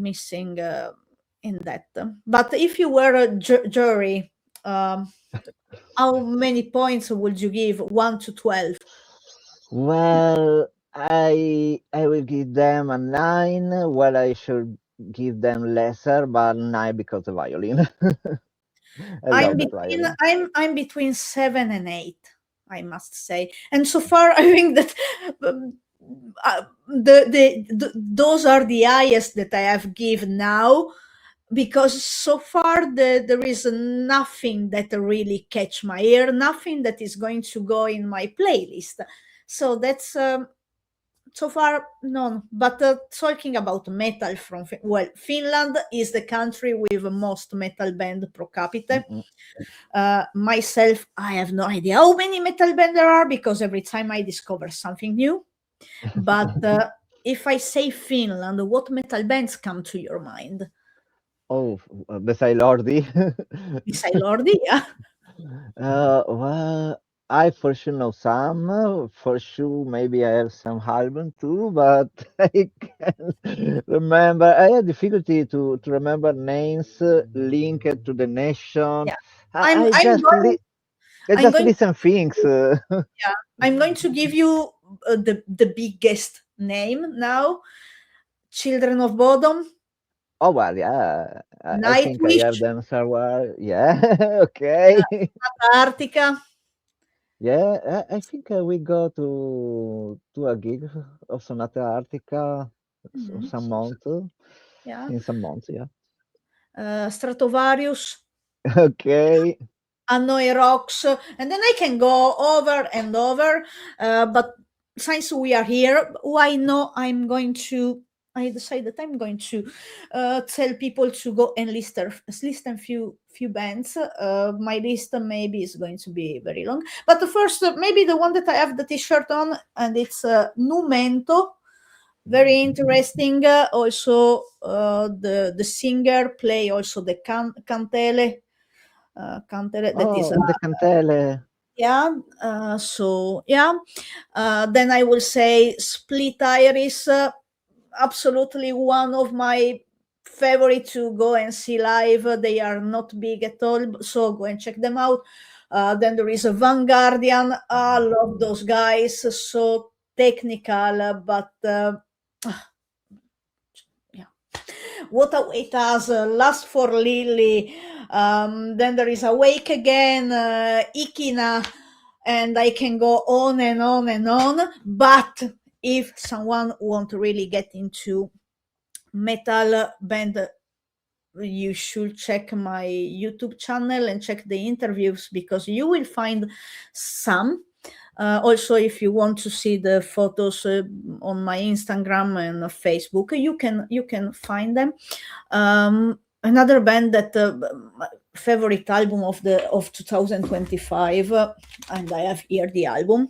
missing in that. But if you were a jury, um, how many points would you give? 1 to 12?
Well, I will give them a 9. Well, I should give them lesser, but 9 because of violin. I
I'm
love that
between
violin.
I'm between 7 and 8, I must say. And so far, I think that those are the highest that I have given now, because so far there is nothing that really catch my ear, nothing that is going to go in my playlist. So that's so far none. But talking about metal from well, Finland is the country with the most metal band per capita.
Mm-mm.
Myself, I have no idea how many metal bands there are, because every time I discover something new. But if I say Finland, what metal bands come to your mind?
Oh, beside Lordi.
Besides Lordi, yeah.
Well, I for sure know some. For sure, maybe I have some album too, but I can't remember. I had difficulty to remember names linked to the nation.
Yeah.
I,
I'm
I
I'm
just
going
I
I'm
just
going
listen things.
yeah, I'm going to give you the biggest name now. Children of Bodom,
Oh well, yeah. I think I have
Nightwish,
them somewhere. Yeah, okay.
Antarctica.
Yeah, I think we go to a gig of Sonata Arctica
Mhm.
some month
Yeah.
in some months. Yeah.
Stratovarius,
Okay.
Hanoi Rocks, and then I can go over and over. But since we are here, why no? I decide that I'm going to tell people to go and list a few bands. My list maybe is going to be very long, but the first, maybe the one that I have the T-shirt on, and it's Numento. Very interesting. Also, the singer play also the cantele. Cantele, that is
Oh, the Cantele.
yeah. So yeah. Then I will say Split Iris. Absolutely one of my favorite to go and see live. They are not big at all, so go and check them out. Then there is a Vanguardian. I love those guys. So technical, but yeah. What await us? Last for Lily. Then there is Awake Again, Ikina, and I can go on and on and on. But if someone want to really get into metal band, you should check my YouTube channel and check the interviews, because you will find some. Also, if you want to see the photos on my Instagram and Facebook, you can find them. Another band that favorite album of 2025, and I have here the album.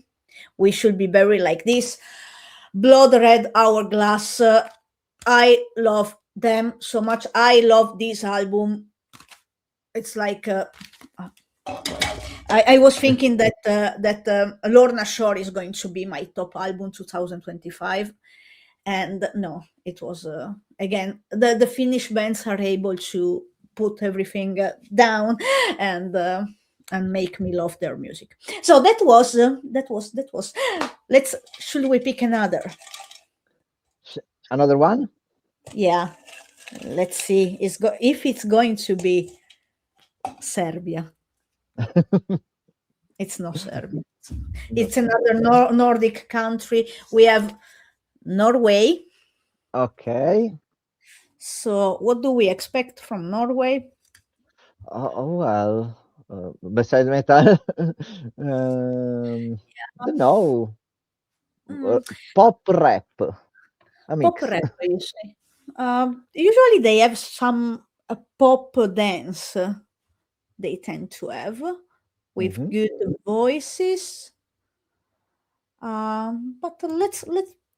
We Should Be Buried Like This. Blood Red Hourglass. I love them so much. I love this album. It's like I was thinking that Lorna Shore is going to be my top album 2025, and no, it was again the Finnish bands are able to put everything down and make me love their music. So that was. Let's should we pick another?
Another one?
Yeah, let's see. If it's going to be Serbia. It's not Serbia. It's another Nordic country. We have Norway.
Okay.
So, what do we expect from Norway?
Oh well. Besides metal, don't know.
Mm,
Pop rap. A
Pop
mix.
rap, you say. Usually they have some pop dance. They tend to have with
Mhm.
good voices. But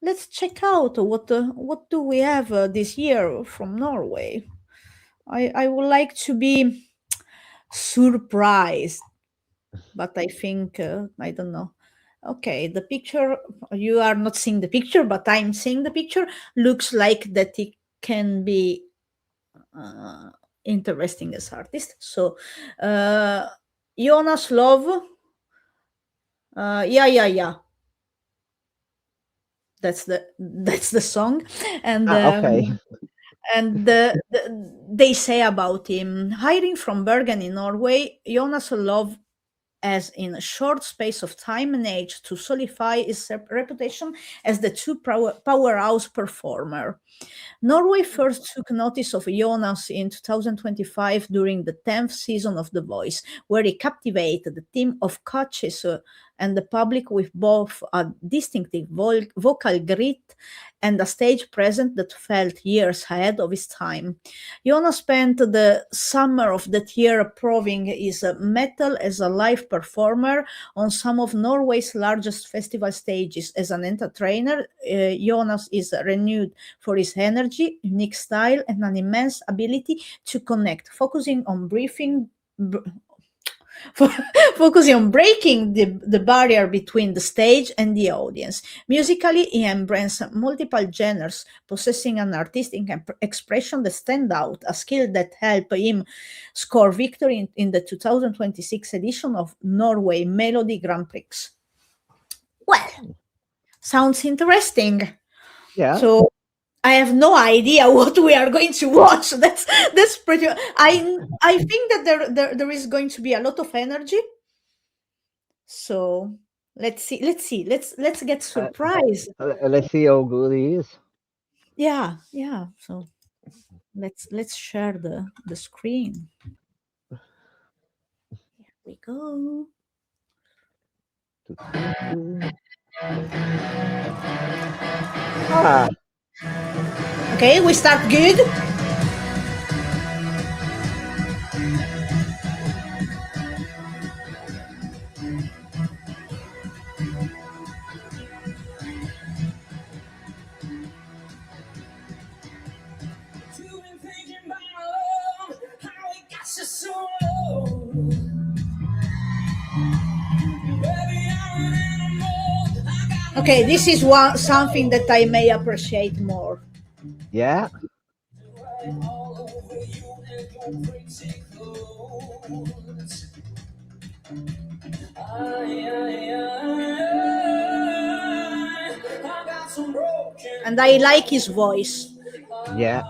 let's check out what do we have this year from Norway. I would like to be surprised, but I think I don't know. Okay, the picture, you are not seeing the picture, but I'm seeing the picture. Looks like that it can be uh, interesting as artist. So, Jonas Love, yeah, yeah, yeah. That's the song, and
Okay.
they say about him hiding from Bergen in Norway. Jonas Love has in a short space of time managed to solidify his reputation as the powerhouse performer. Norway first took notice of Jonas in 2025 during the 10th season of The Voice, where he captivated the team of coaches and the public with both a distinctive vocal grit and a stage presence that felt years ahead of his time. Jonas spent the summer of that year proving his metal as a live performer on some of Norway's largest festival stages. As an entertainer, Jonas is renewed for his energy, unique style, and an immense ability to connect, focusing on breaking the barrier between the stage and the audience. Musically, he embraces multiple genres, possessing an artistic expression that stand out, a skill that helped him score victory in the 2026 edition of Norway Melody Grand Prix. Well, sounds interesting.
Yeah.
So I have no idea what we are going to watch. That's pretty. I think that there is going to be a lot of energy. So let's see. Let's get
Uh,
surprised.
let's see how good he is.
Yeah, yeah. So let's share the screen. Here we go.
Ah,
Okay, we start good. Okay, this is something that I may appreciate more.
yeah.
And I like his voice.
Yeah.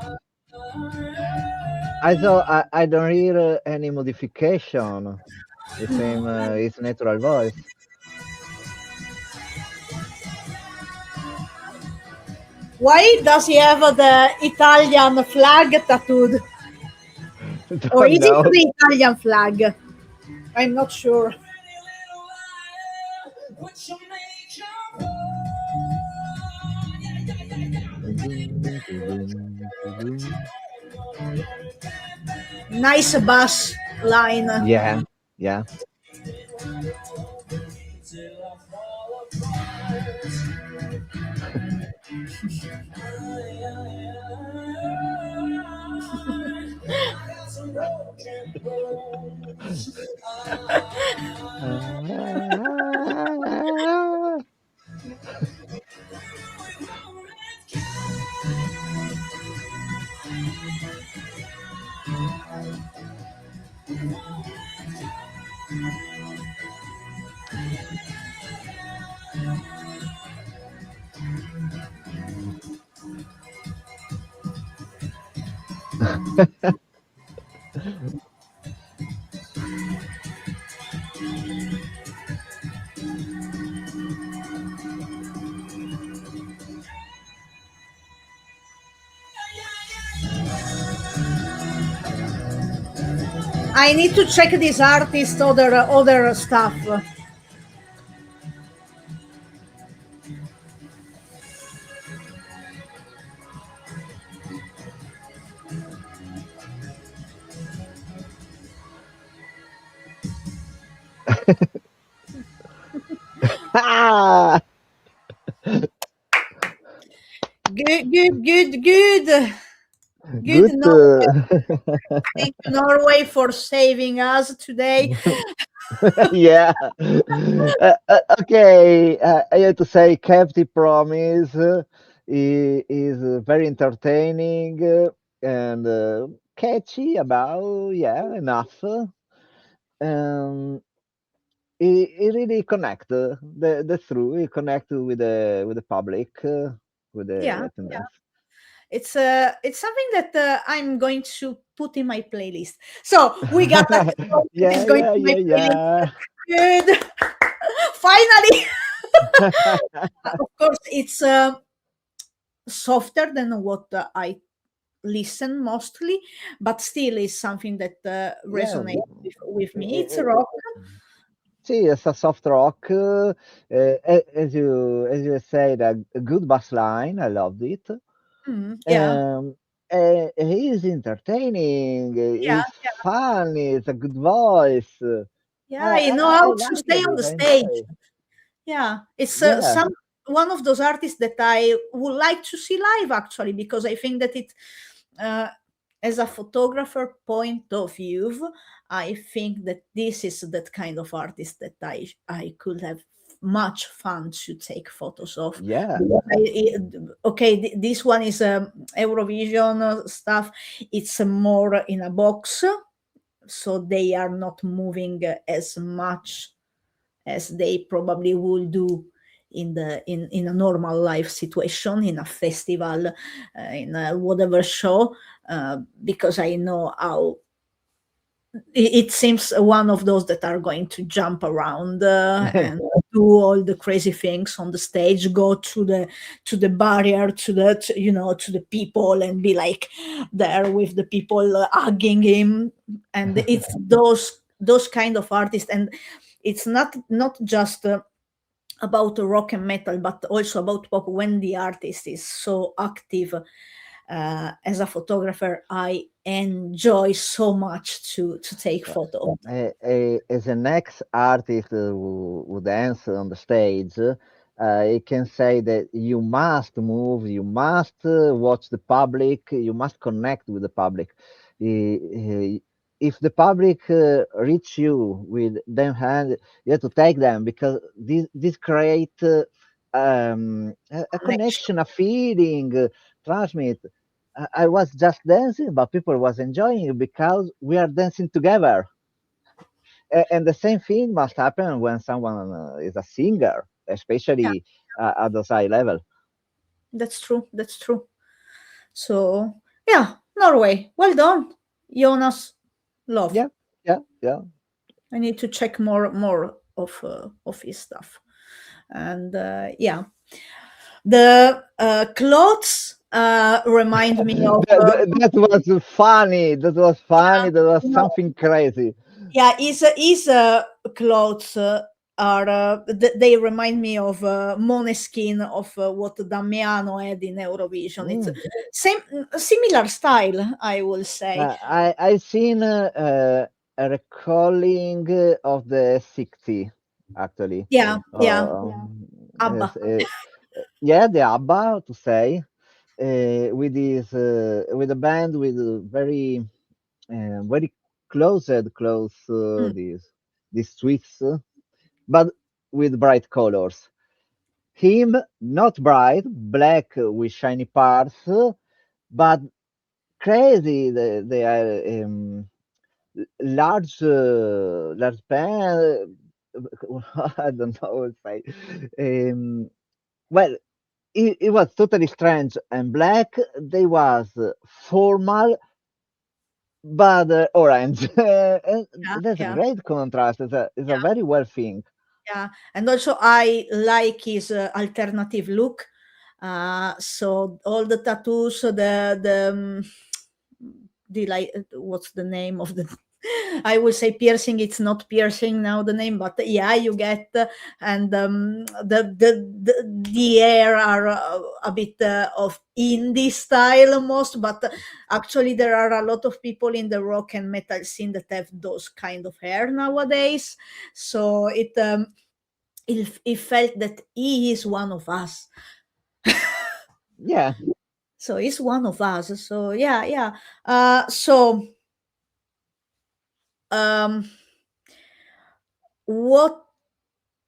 I don't hear any modification. The same, his natural voice.
Why does he have the Italian flag tattooed? Or
Don't
is it
know.
the Italian flag? I'm not sure. Nice bass line.
Yeah, yeah.
I need to check this artist other stuff.
Ah,
Good.
good.
Thank you, Norway, for saving us today.
Yeah. Okay. I have to say, Captive Promise is very entertaining and catchy. About enough. Um, it really connect. That's true. It connect with the public, with the
Yeah,
attendance.
it's something that I'm going to put in my playlist. So we got a song that is
Yeah,
going
yeah,
to my
yeah,
playlist.
yeah.
Good. Finally. Of course, it's softer than what I listen mostly, but still is something that
Yeah.
resonates with me. It's
eh,
rock.
Sì, it's a soft rock. As you said, a good bass line. I loved it.
Yeah,
Um, he's entertaining.
yeah,
He's funny. It's a good voice.
yeah.
I,
You know
I,
how
I
to
like
stay on
it.
the
I
stage.
enjoy.
Yeah, it's
Yeah,
some one of those artists that I would like to see live actually, because I think that it, uh, as a photographer point of view, I think that this is that kind of artist that I could have much fun to take photos of.
yeah,
Because okay, this one is Eurovision stuff. It's more in a box, so they are not moving as much as they probably would do in a normal life situation, in a festival, in a whatever show, because I know how it seems one of those that are going to jump around and do all the crazy things on the stage, go to the barrier, to the people, and be like there with the people hugging him. And it's those kind of artists. And it's not just about rock and metal, but also about pop. When the artist is so active, as a photographer, I enjoy so much to take photo.
As an ex-artist who dance on the stage, I can say that you must move, you must watch the public, you must connect with the public. If the public reach you with them hand, you have to take them, because this create a
Connection.
connection, a feeling, transmit. I was just dancing, but people was enjoying it because we are dancing together. And the same thing must happen when someone is a singer,
Yeah,
especially at the high level.
that's true. That's true. So yeah, Norway. Well done, Jonas. Love.
Yeah, yeah, yeah.
I need to check more of his stuff. And yeah, the clothes remind me of
That was funny. That was
yeah,
funny. That was
no,
something crazy.
yeah, his clothes are they remind me of Moneskin, of what Damiano had in Eurovision. It's
Mm.
same similar style, I will say.
I seen a recalling of the 60 actually.
Yeah, yeah,
Yes,
ABBA.
yeah, the ABBA to say, with this with a band with very close
Mm,
these tweets, but with bright colors. Him not bright, black with shiny parts, but crazy. They are large pen. I don't know what to say. Well, it was totally strange and black. They was formal but orange. And
yeah,
that's a
yeah,
great contrast. It's a
yeah,
very well thing.
yeah. And also, I like his alternative look. So all the tattoos, the like, what's the name of the I will say piercing. It's not piercing now the name, but yeah, you get and the air are a bit of indie style almost, but actually there are a lot of people in the rock and metal scene that have those kind of hair nowadays. So it felt that he is one of us.
Yeah,
So he's one of us. So yeah. So um, what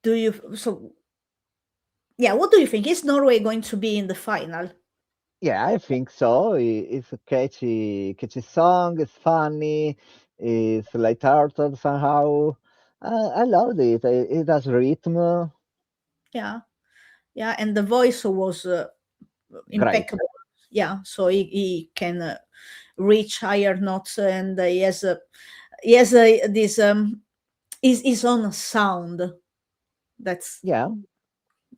do you so yeah? What do you think? Is Norway going to be in the final?
yeah, I think so. It's a catchy song. It's funny. It's light-hearted somehow. I loved it. It has rhythm.
Yeah, and the voice was
Great.
impeccable. Yeah, so he can reach higher notes, and he has this his own sound. That's
Yeah.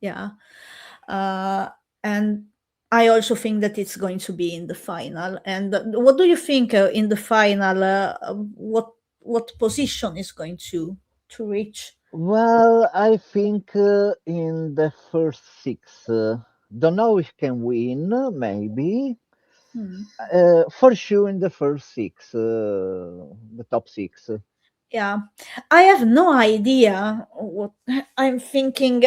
yeah, and I also think that it's going to be in the final. And what do you think in the final? What position is going to reach?
Well, I think in the first six. Don't know if can win. Maybe.
Hmm.
For sure in the first six. The top six.
Yeah, I have no idea what I'm thinking.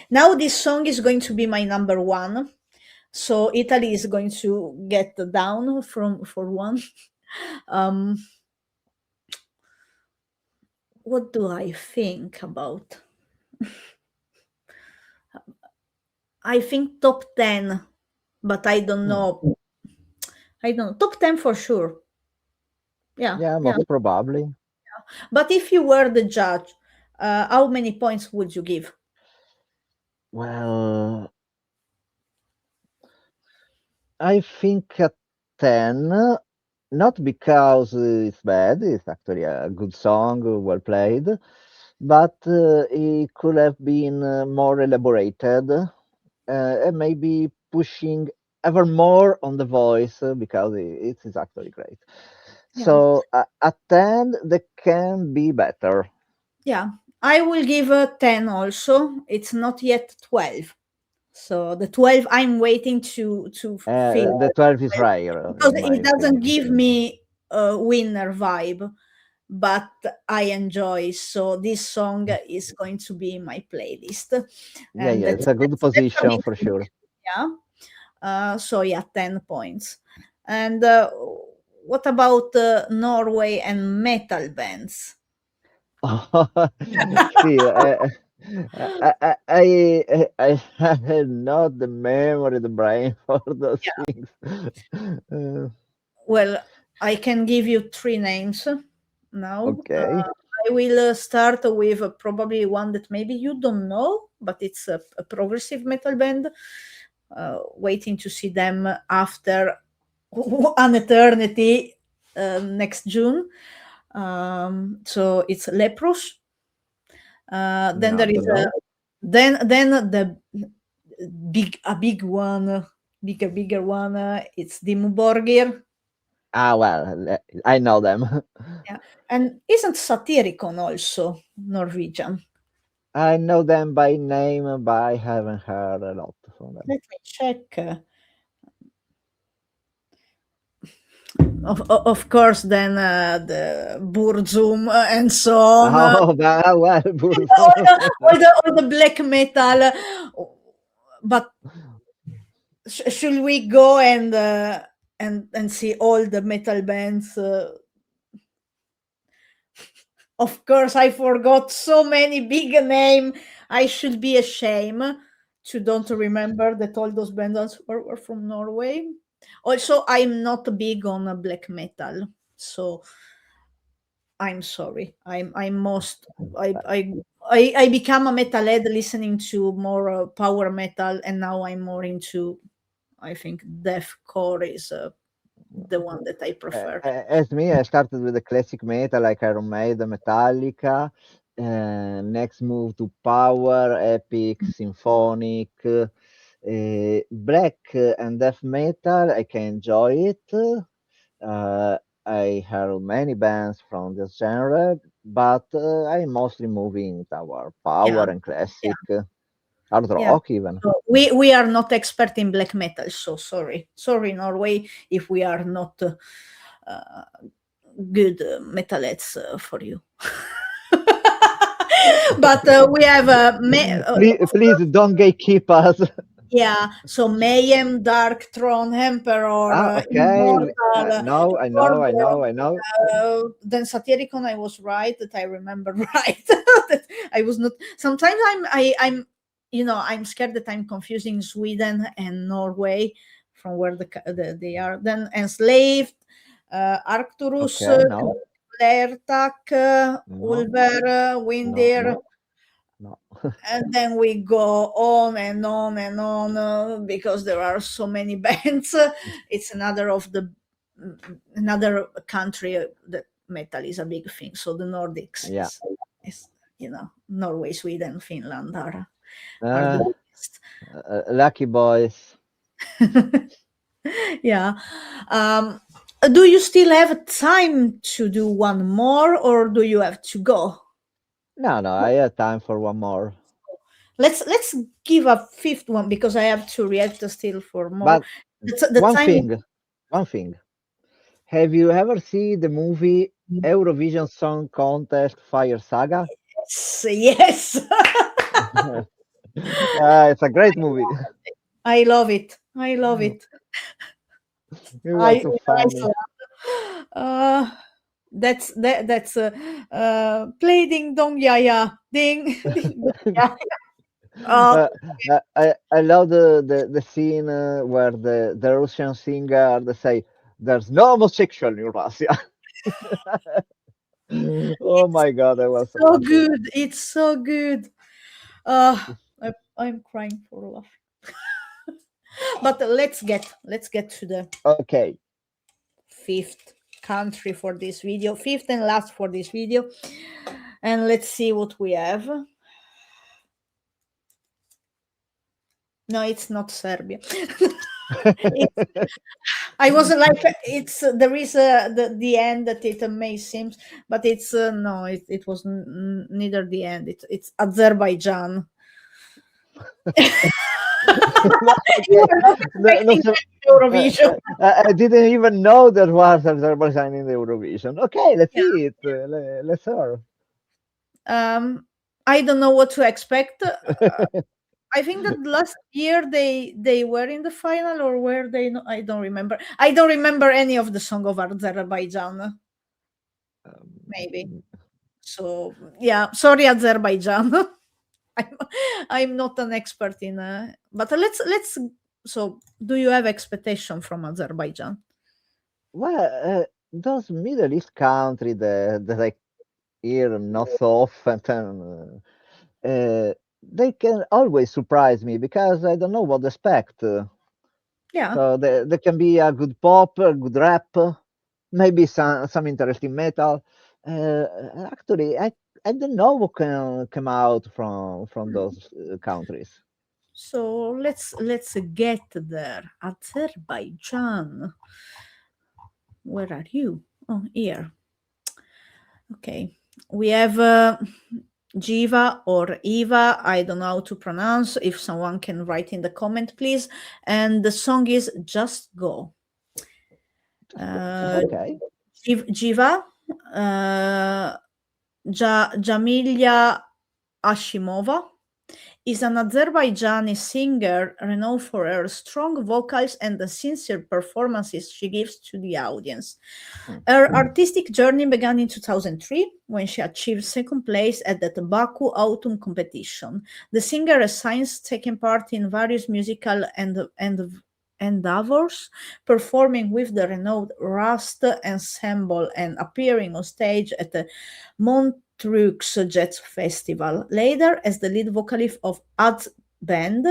Now this song is going to be my number one. So Italy is going to get down from for one. Um, what do I think about? I think top 10, but I don't
Hmm.
know. I don't know. Top 10 for sure. Yeah,
Yeah,
yeah.
most probably.
But if you were the judge, how many points would you give?
Well, I think a 10, not because it's bad, it's actually a good song, well played, but it could have been more elaborated and maybe pushing ever more on the voice because it is actually great.
Yeah,
So a 10 that can be better.
yeah. I will give a 10 also. It's not yet 12. So the 12 I'm waiting to feel
The 12 is rare,
because
in my
it doesn't
opinion.
give me a winner vibe, but I enjoy. So this song is going to be in my playlist,
Yeah,
and
yeah,
that's
it's a good
that's a
position
big
for
thing.
sure.
Yeah. So yeah, 10 points. And what about Norway and metal bands?
See, I have not the memory, the brain for those
Yeah.
things. Uh,
Well, I can give you three names now.
okay.
I will start with probably one that maybe you don't know, but it's a progressive metal band. Waiting to see them after an eternity next June. So it's Lepros. Then
No,
there is
don't know.
then the big one, bigger one. It's Dimmu Borgir.
Ah, well, I know them.
Yeah, and isn't Satyricon also Norwegian?
I know them by name, but I haven't heard a lot from them.
Let me check. Of course, then the Burzum and so on.
Oh, well,
All the, all the black metal. But should we go and see all the metal bands? Of course, I forgot so many big name. I should be ashamed to don't remember that all those bands were from Norway. Also, I'm not big on black metal, so I'm sorry. I'm most I become a metalhead listening to more power metal, and now I'm more into I think deathcore is the one that I prefer.
As me, I started with the classic metal like Iron Maiden, Metallica. Next move to power, epic, symphonic, black and death metal. I can enjoy it. I heard many bands from this genre, but I'm mostly moving toward
Yeah,
power and classic, hard
yeah.
rock even.
So we are not expert in black metal, so sorry Norway if we are not good metalheads for you. But we have
Please don't gatekeep us.
yeah, so Mayhem, Dark Throne, Emperor,
Okay.
Immortal,
No, I know, I know, I know.
then Satyricon. I was right that I remember right. That I was not. Sometimes I'm I'm scared that I'm confusing Sweden and Norway from where they are. Then Enslaved, Arcturus,
Okay, no,
Lertak,
no,
Ulver,
no,
Windir,
no, no.
and then we go on and on and on because there are so many bands. It's another country that metal is a big thing. So the Nordics
Yeah.
is Norway, Sweden, Finland are
Uh,
the biggest.
Lucky boys.
Yeah. Do you still have time to do one more, or do you have to go?
No, no, I have time for one more.
Let's give a fifth one because I have to react still for more.
But
The
one
time.
thing. Have you ever seen the movie Eurovision Song Contest Fire Saga?
Yes.
It's a great movie.
I love it. I love it.
It was so funny.
Uh, that's play ding dong ya ya ding. Yeah.
I love the scene where the Russian singer they say there's no homosexual in Russia. Oh my god, that was so
So
funny.
good. It's so good. Uh, I'm crying for laughing. But let's get to the
Okay,
fifth country for this video, fifth and last for this video, and let's see what we have. No, it's not Serbia. I was like, it's there is the end that it may seem, but it's no, it was neither the end. It's Azerbaijan. You are not expecting Eurovision.
I didn't even know there was Azerbaijan in the Eurovision. Okay, let's see it. Let's hear.
I don't know what to expect. I think that last year they were in the final, or were they? No, I don't remember. I don't remember any of the song of Azerbaijan. Maybe. So yeah, sorry Azerbaijan. I'm not an expert in. But let's. So, do you have expectation from Azerbaijan?
Well, those Middle East countries that I hear not so often, they can always surprise me because I don't know what to expect.
Yeah.
So there can be a good pop, a good rap, maybe some interesting metal. Actually, I don't know what can come out from those countries.
So let's get there. Azerbaijan. Where are you? Oh, here. Okay. We have Jiva or Eva. I don't know how to pronounce. If someone can write in the comment, please. And the song is Just Go.
Okay.
Jiva, Jamilia Ashimova is an Azerbaijani singer renowned for her strong vocals and the sincere performances she gives to the audience. Her artistic journey began in 2003 when she achieved second place at the Baku Autumn competition. The singer has since taken part in various musical endeavors, performing with the renowned Rust Ensemble and appearing on stage at the Montreux Jazz Festival. Later, as the lead vocalist of Ad's band,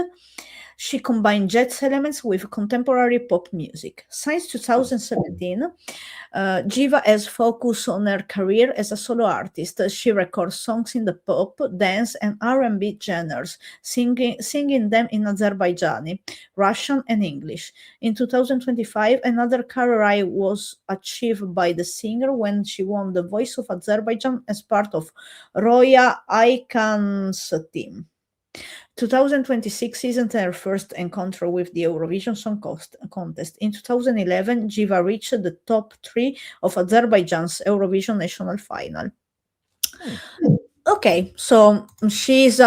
She combined jazz elements with contemporary pop music. Since 2017, Jiva has focused on her career as a solo artist. She records songs in the pop, dance, and R&B genres, singing them in Azerbaijani, Russian, and English. In 2025, another career high was achieved by the singer when she won the Voice of Azerbaijan as part of Roya Aykan's team. 2026 isn't her first encounter with the Eurovision Song Contest. In 2011, Jiva reached the top 3 of Azerbaijan's Eurovision national final. Okay, so she has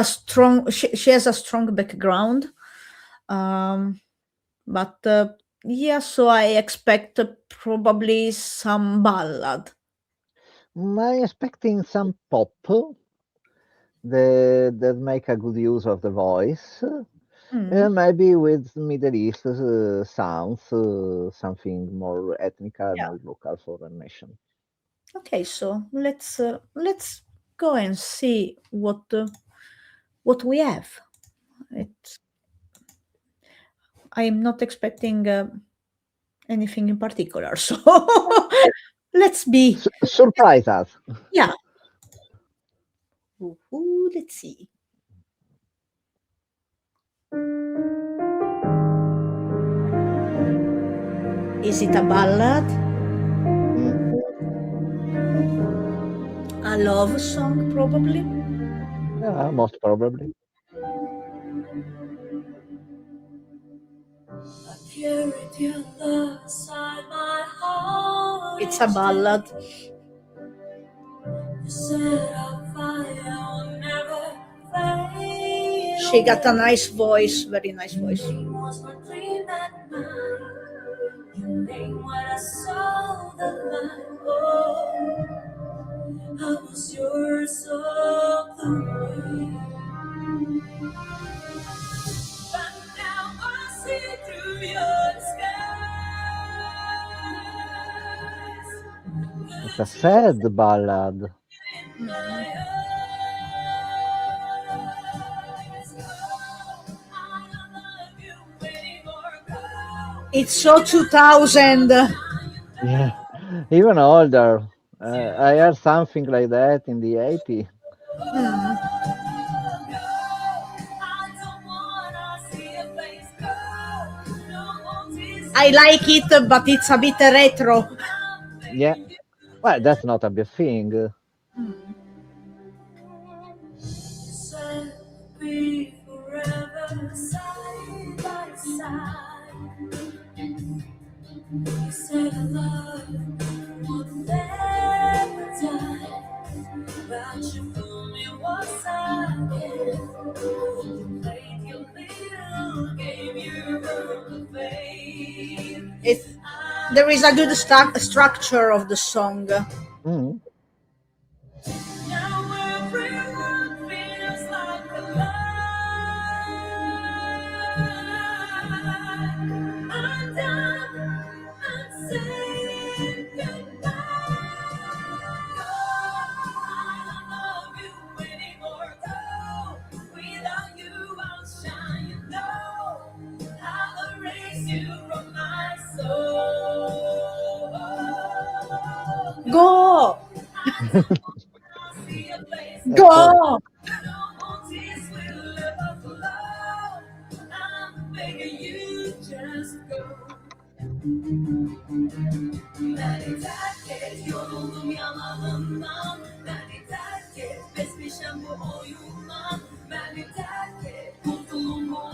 a strong background, but yeah, so I expect probably some ballad.
I'm expecting some pop that make a good use of the voice. Maybe with Middle East sounds, something more ethnical,
Yeah.
more local for a nation.
Okay, so let's go and see what we have. I'm not expecting anything in particular, so let's be
Surprise us.
yeah. Ooh, let's see. Is it a ballad? A love song, probably?
Yeah, most probably.
It's a ballad. She got a nice voice, very nice voice.
It's a sad ballad.
It's so 2000.
Yeah, even older. I heard something like that in the 80s.
I like it, but it's a bit retro.
Yeah. Well, that's not a big thing.
There is a good structure of the song.
Mm.
Go! Go!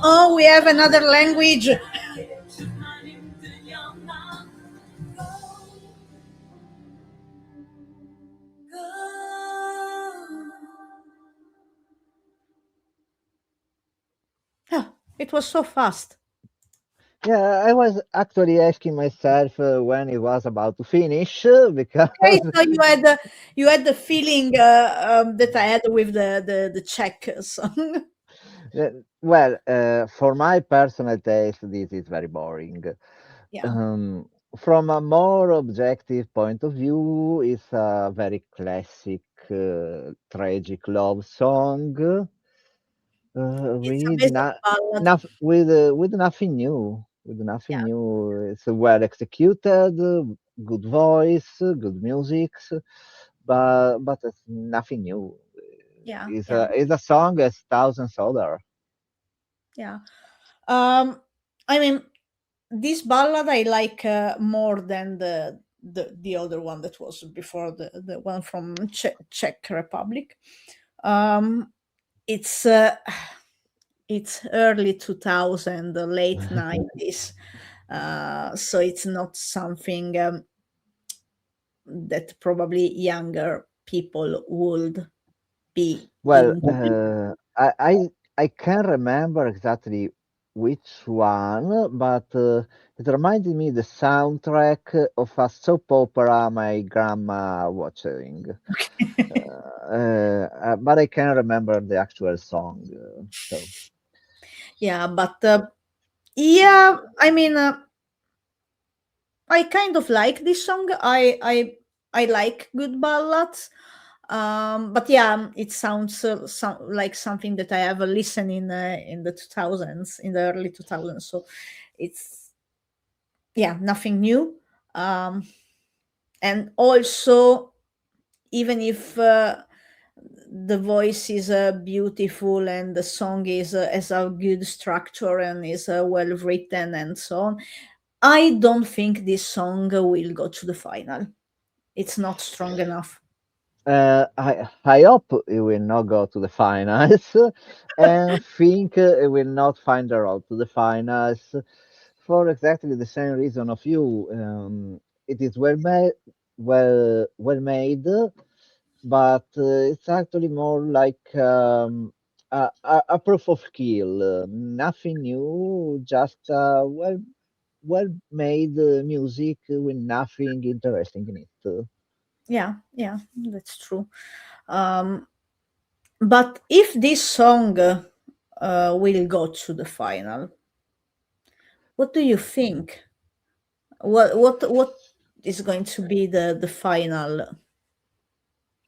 Oh, we have another language. Oh, it was so fast.
Yeah, I was actually asking myself when it was about to finish because
Okay, so you had the feeling that I had with the Czech song.
well, for my personal taste, this is very boring.
Yeah.
From a more objective point of view, it's a very classic, tragic love song.
It's a
Really,
basic ballad.
with nothing new. With nothing
Yeah,
new. It's well executed, good voice, good music, but it's nothing new.
yeah,
It's
yeah,
a song as thousands other.
yeah. I mean, this ballad I like more than the other one that was before, the one from Czech Republic. Um, it's it's early 2000, late 90s, so it's not something that probably younger people would be
Well,
into.
I can't remember exactly which one, but it reminded me the soundtrack of a soap opera my grandma watching. But I can't remember the actual song. So
Yeah, but yeah, I mean, I kind of like this song. I like good ballads. But yeah, it sounds like something that I have listened in the 2000s, in the early 2000s. So it's, yeah, nothing new. Um, and also, even if the voice is beautiful and the song is has a good structure and is well written and so on, I don't think this song will go to the final. It's not strong enough.
I hope it will not go to the finals, and think it will not find the road to the finals for exactly the same reason of you. It is well made, but it's actually more like a proof of skill. Nothing new, just well made music with nothing interesting in it.
Yeah, yeah, that's true. Um, but if this song will go to the final, what do you think? What is going to be the final?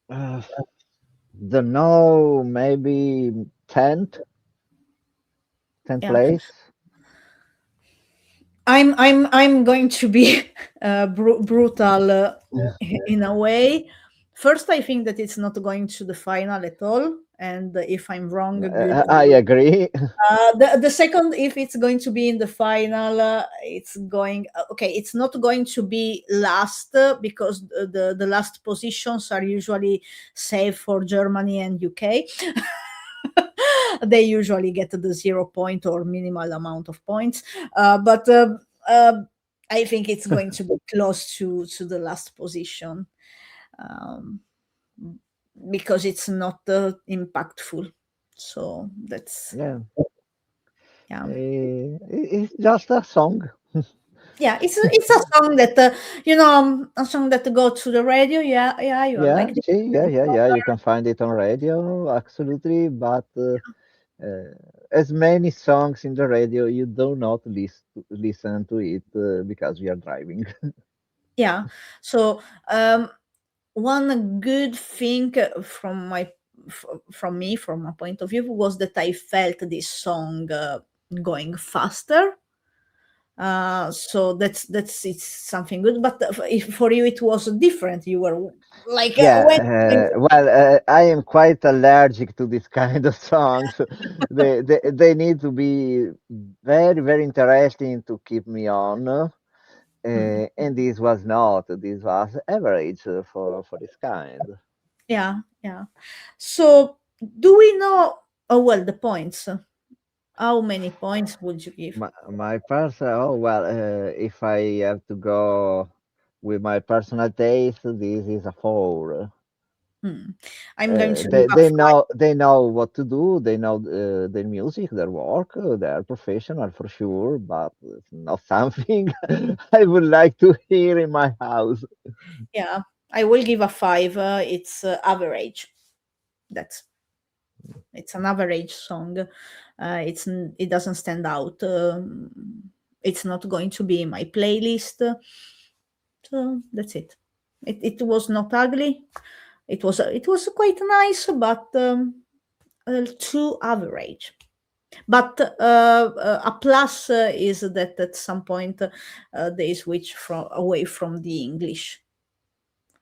Uh, don't know, maybe 10th
Yeah,
place.
I'm going to be brutal in a way. First, I think that it's not going to the final at all, and if I'm wrong, good on
I
you.
agree.
The second, if it's going to be in the final, it's going okay. It's not going to be last because the last positions are usually saved for Germany and UK. They usually get the 0 point or minimal amount of points, but uh, I think it's going to be close to the last position, um, because it's not impactful. So that's,
Yeah,
yeah.
it's just a song.
Yeah, it's a song that a song that go to the radio. Yeah, yeah, you are
Yeah,
like this.
see, yeah. You can find it on radio, absolutely. But uh, as many songs in the radio, you do not listen to it because we are driving.
Yeah. So one good thing from me, from my point of view, was that I felt this song going faster. So that's it's something good. But if for you it was different, you were like
I am quite allergic to this kind of songs. They need to be very interesting to keep me on.
Hmm.
And this was not. This was average for this kind.
Yeah, yeah. So do we know? Oh well, the points. How many points would you give?
My person. Oh well, if I have to go with my personal taste, this is a 4.
Hmm. I'm going to give a
They know what to do. They know their music, their work. They are professional for sure, but it's not something I would like to hear in my house.
Yeah, I will give a 5. It's average. That's it's an average song. It doesn't stand out. It's not going to be in my playlist. So that's it. It was not ugly. It was quite nice, but too average. But a plus is that at some point they switch away from the English.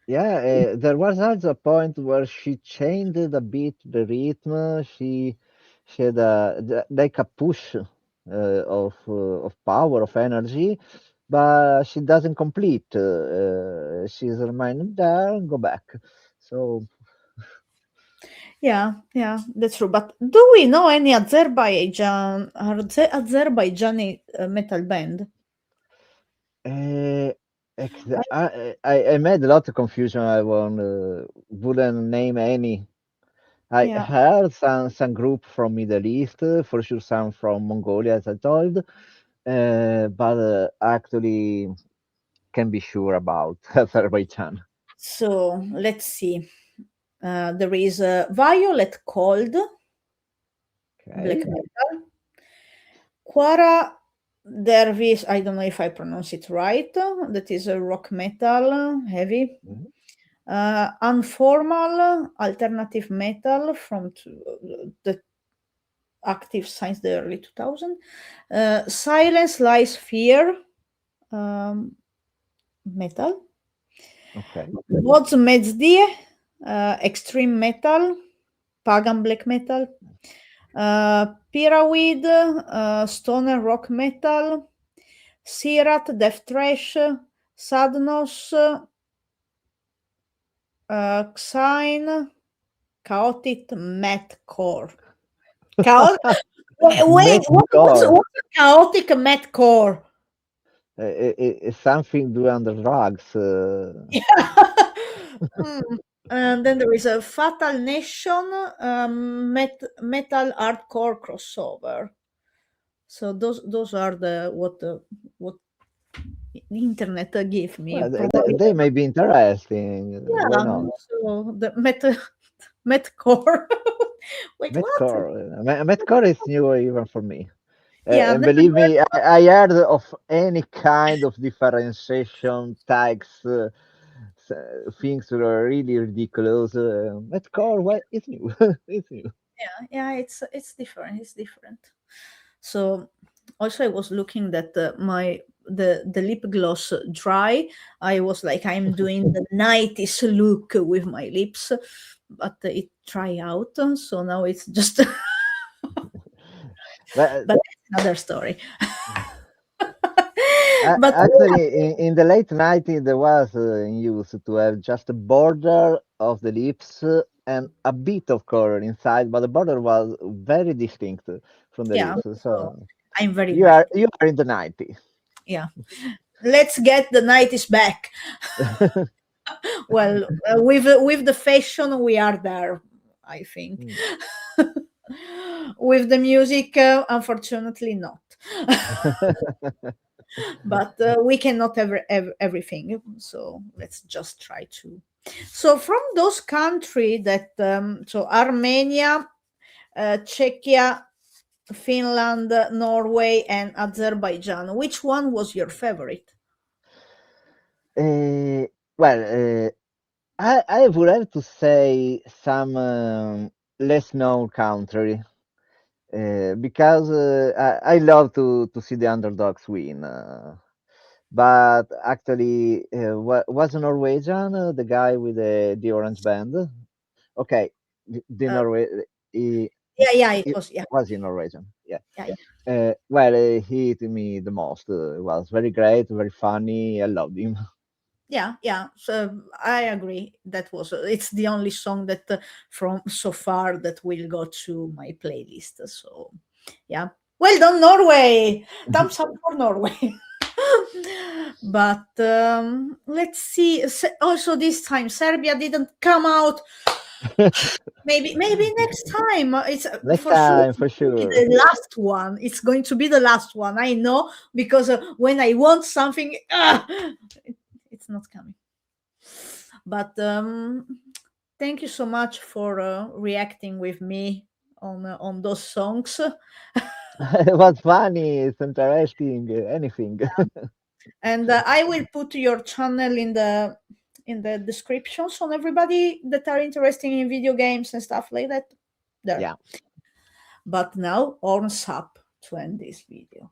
Yeah, there was also a point where she changed a bit the rhythm. She had like a push of power of energy, but she doesn't complete. She's reminded there, go back. So
Yeah, that's true. But do we know any Azerbaijani metal band?
Uh, I made a lot of confusion. Wouldn't name any. I
Yeah.
heard some group from Middle East, for sure some from Mongolia, as I told, but actually can be sure about Azerbaijan.
So let's see. There is Violet Cold, black
Okay.
metal. Quara Dervish, I don't know if I pronounce it right. That is a rock metal, heavy.
Mhm.
Unformal alternative metal from the active since the early 2000. Silence Lies Fear, metal.
Okay.
Voz Mezdie, extreme metal, pagan black metal. Pyramid, stoner rock metal. Sirat, death thrash. Sadnos, Xine, chaotic mathcore. Wait,
Metalcore.
what's a chaotic mathcore?
It's something do under drugs.
Mm. And then there is a Fatal Nation, metal hardcore crossover. So those are what the internet gave me.
Well,
Probably,
they may be interesting. Why
yeah.
not?
So the metcore. Wait, what?
Metcore. Metcore is new even for me.
Yeah,
And believe me, I heard of any kind of differentiation tags, things that are really ridiculous. Metcore, what? It's new. It's new.
yeah. It's different. It's different. So also I was looking that the lip gloss dry. I was like, I'm doing the 90s look with my lips, but it dry out. So now it's just
But
but that's another story. But
actually, in the late 90s, there was used to have just a border of the lips and a bit of color inside, but the border was very distinct from the
yeah,
lips.
so
So
I'm very
you are in the 90s.
yeah. Let's get the 90s back. Well, with the fashion, we are there, I think. With the music, unfortunately, not. But we cannot have everything. So let's just try to. So from those countries that, so Armenia, Czechia, Finland, Norway, and Azerbaijan, which one was your favorite?
Well, I would have to say some less known country because I love to see the underdogs win. But actually, was Norwegian the guy with the orange band? Okay, the
Uh,
Norway. He,
yeah, it
he
was. Yeah,
was in Norwegian. Yeah.
yeah, yeah.
Well, he hit me the most. It was very great, very funny. I loved him.
Yeah. So I agree. That was it's the only song that from so far that will go to my playlist. So yeah, well done, Norway. Thumbs up for Norway. But let's see. Also, this time Serbia didn't come out. Maybe next time. It's
Next
for sure
time, for sure.
the last one. It's going to be the last one. I know because when I want something, it's not coming. But thank you so much for reacting with me on those songs.
It was funny. It's interesting. Anything.
And I will put your channel in the description so everybody that are interested in video games and stuff like that there.
Yeah.
But now horns up to end this video.